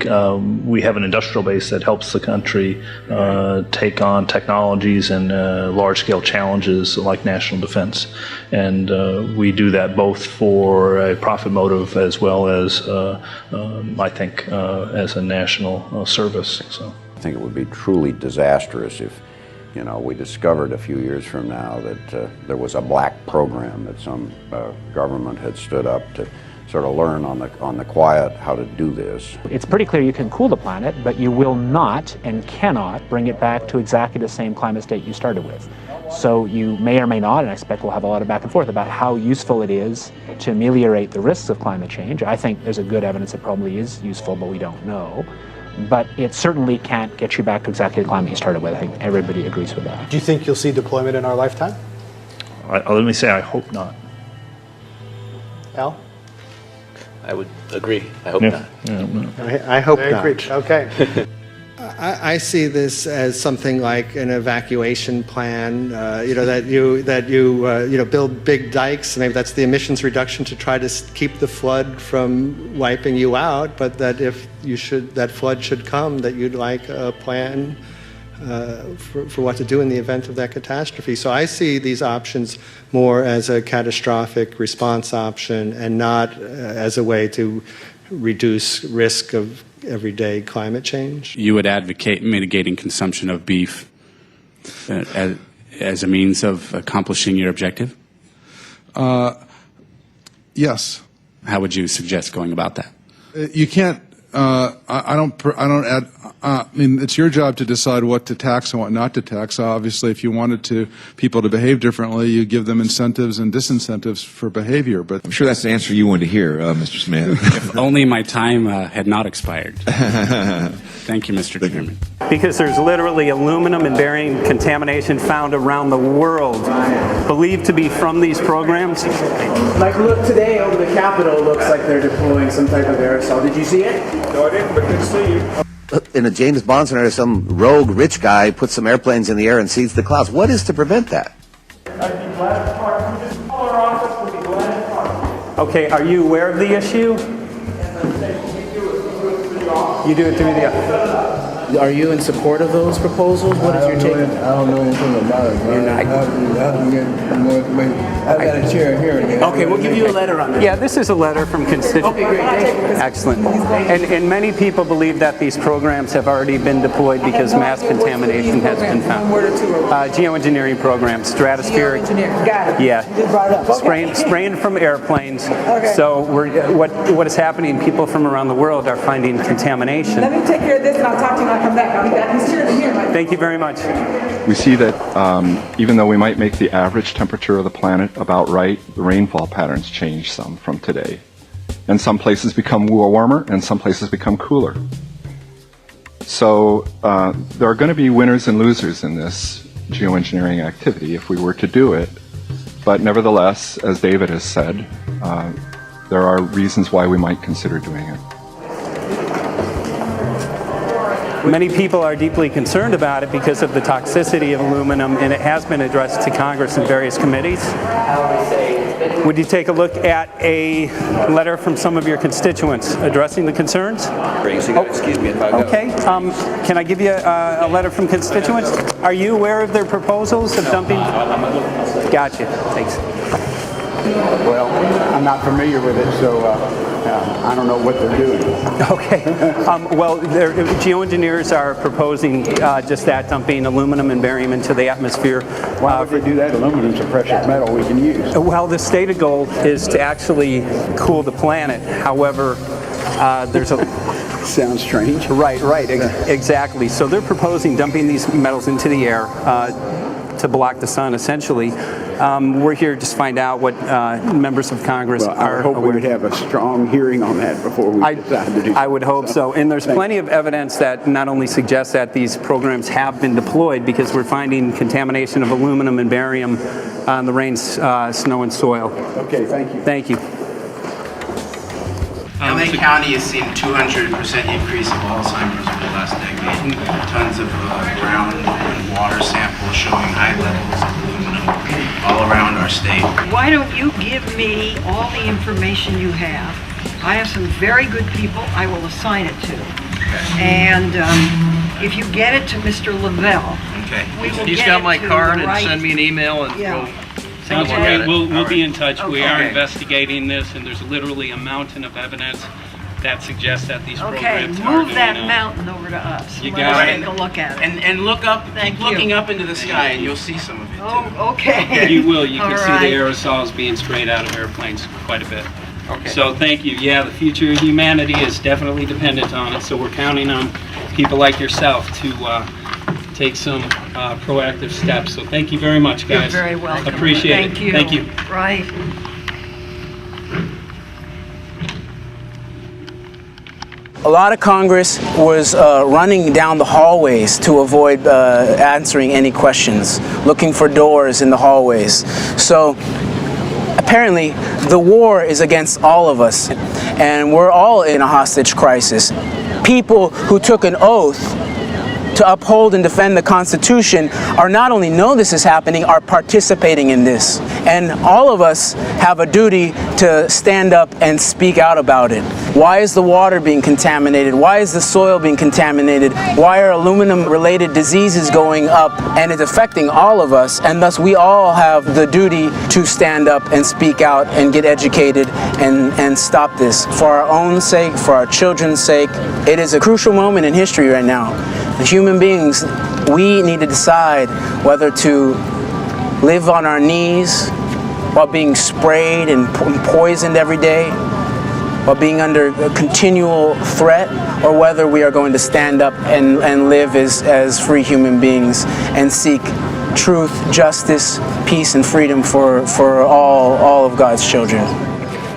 we have an industrial base that helps the country take on technologies and large-scale challenges like national defense. And we do that both for a profit motive as well as, I think, as a national service. So I think it would be truly disastrous if You know, we discovered a few years from now that there was a black program that some government had stood up to sort of learn on the quiet how to do this. It's pretty clear you can cool the planet, but you will not and cannot bring it back to exactly the same climate state you started with. So you may or may not, and I expect we'll have a lot of back and forth about how useful it is to ameliorate the risks of climate change. I think there's a good evidence it probably is useful, but we don't know. But it certainly can't get you back to exactly the climate you started with. I think everybody agrees with that. Do you think you'll see deployment in our lifetime? Let me say I hope not. Al? I would agree. I hope not. I hope Very not. preach. Okay. I see this as something like an evacuation plan. That you build big dikes. Maybe that's the emissions reduction to try to keep the flood from wiping you out. But that if that flood should come, that you'd like a plan for what to do in the event of that catastrophe. So I see these options more as a catastrophic response option and not as a way to reduce risk of everyday climate change. You would advocate mitigating consumption of beef as a means of accomplishing your objective? Yes. How would you suggest going about that? You can't. I mean, it's your job to decide what to tax and what not to tax. Obviously, if you wanted people to behave differently, you give them incentives and disincentives for behavior. But I'm sure that's the answer you wanted to hear, Mr. Smith. If only my time had not expired. Thank you, Mr. Chairman. Because there's literally aluminum and barium contamination found around the world, believed to be from these programs. Like, look, today over the Capitol looks like they're deploying some type of aerosol. Did you see it? No, I didn't, but good to see you. In a James Bond scenario, some rogue rich guy puts some airplanes in the air and seeds the clouds. What is to prevent that? Okay, are you aware of the issue? You do it through the... Are you in support of those proposals? What is your take? I don't know anything about it. You're not. I have to get more information. I've got a chair here. Okay, we'll give you a letter on that. Yeah, this is a letter from constituents. Okay, great. Excellent. And many people believe that these programs have already been deployed because mass contamination has been found. Geoengineering programs, stratospheric. Got it. Yeah. Spraying from airplanes. So what is happening, people from around the world are finding contamination. Let me take care of this and I'll talk to you when I come back. I'll be back. He's here. Thank you very much. We see that even though we might make the average temperature of the planet about right, the rainfall patterns change some from today. And some places become warmer and some places become cooler. So there are going to be winners and losers in this geoengineering activity if we were to do it. But nevertheless, as David has said, there are reasons why we might consider doing it. Many people are deeply concerned about it because of the toxicity of aluminum, and it has been addressed to Congress in various committees. Would you take a look at a letter from some of your constituents addressing the concerns? Excuse me if I go. Okay. Can I give you a letter from constituents? Are you aware of their proposals of dumping? Gotcha. Thanks. Well, I'm not familiar with it, so I don't know what they're doing. Okay. Well, geoengineers are proposing just that, dumping aluminum and barium into the atmosphere. Why would they do that? Aluminum's a precious metal we can use. Well, the stated goal is to actually cool the planet. However, there's a... Sounds strange. Right, exactly. So they're proposing dumping these metals into the air to block the sun, essentially. We're here to just find out what members of Congress are I hope we would have a strong hearing on that before we decide to do something. I would hope so. And there's plenty of evidence that not only suggests that these programs have been deployed, because we're finding contamination of aluminum and barium on the rain, snow, and soil. Okay, thank you. Thank you. LA County has seen 200% increase of Alzheimer's over the last decade. Tons of ground and water samples showing high levels of aluminum all around our state. Why don't you give me all the information you have? I have some very good people I will assign it to. Okay. And if you get it to Mr. Lavelle, we will He's get got it my to card the and right... send me an email and we'll take a look at it. We'll be in touch. Okay. We are investigating this, and there's literally a mountain of evidence. that suggests that these Okay, programs are move going that on. mountain over to us. You Let got us it. take a look at it. And look up, Thank keep looking you. up into the sky, and you'll see some of it. Oh, okay. You will. You can All see right. the aerosols being sprayed out of airplanes quite a bit. Okay. So thank you. Yeah, the future of humanity is definitely dependent on it. So we're counting on people like yourself to take some proactive steps. So thank you very much, guys. You're very welcome. Appreciate Thank it. you. Thank you. Right. A lot of Congress was running down the hallways to avoid answering any questions, looking for doors in the hallways. So apparently the war is against all of us, and we're all in a hostage crisis. People who took an oath to uphold and defend the Constitution are not only know this is happening, are participating in this. And all of us have a duty to stand up and speak out about it. Why is the water being contaminated? Why is the soil being contaminated? Why are aluminum-related diseases going up? And it's affecting all of us, and thus we all have the duty to stand up and speak out and get educated and stop this. For our own sake, for our children's sake, it is a crucial moment in history right now. The human beings, we need to decide whether to live on our knees while being sprayed and poisoned every day, while being under a continual threat, or whether we are going to stand up and live as free human beings and seek truth, justice, peace, and freedom for all of God's children.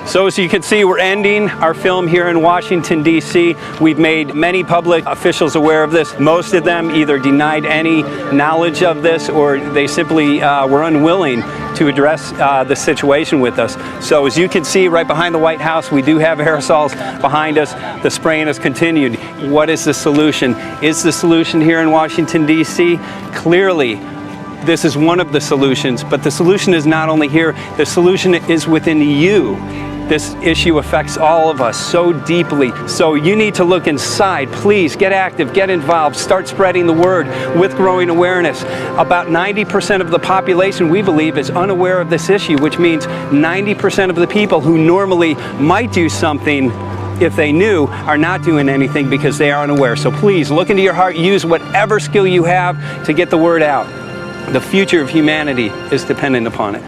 So as you can see, we're ending our film here in Washington, D.C. We've made many public officials aware of this. Most of them either denied any knowledge of this, or they simply were unwilling to address the situation with us. So as you can see right behind the White House, we do have aerosols behind us. The spraying has continued. What is the solution? Is the solution here in Washington, D.C.? Clearly, this is one of the solutions, but the solution is not only here, the solution is within you. This issue affects all of us so deeply. So you need to look inside. Please get active, get involved, start spreading the word with growing awareness. About 90% of the population, we believe, is unaware of this issue, which means 90% of the people who normally might do something if they knew are not doing anything because they are unaware. So please look into your heart, use whatever skill you have to get the word out. The future of humanity is dependent upon it.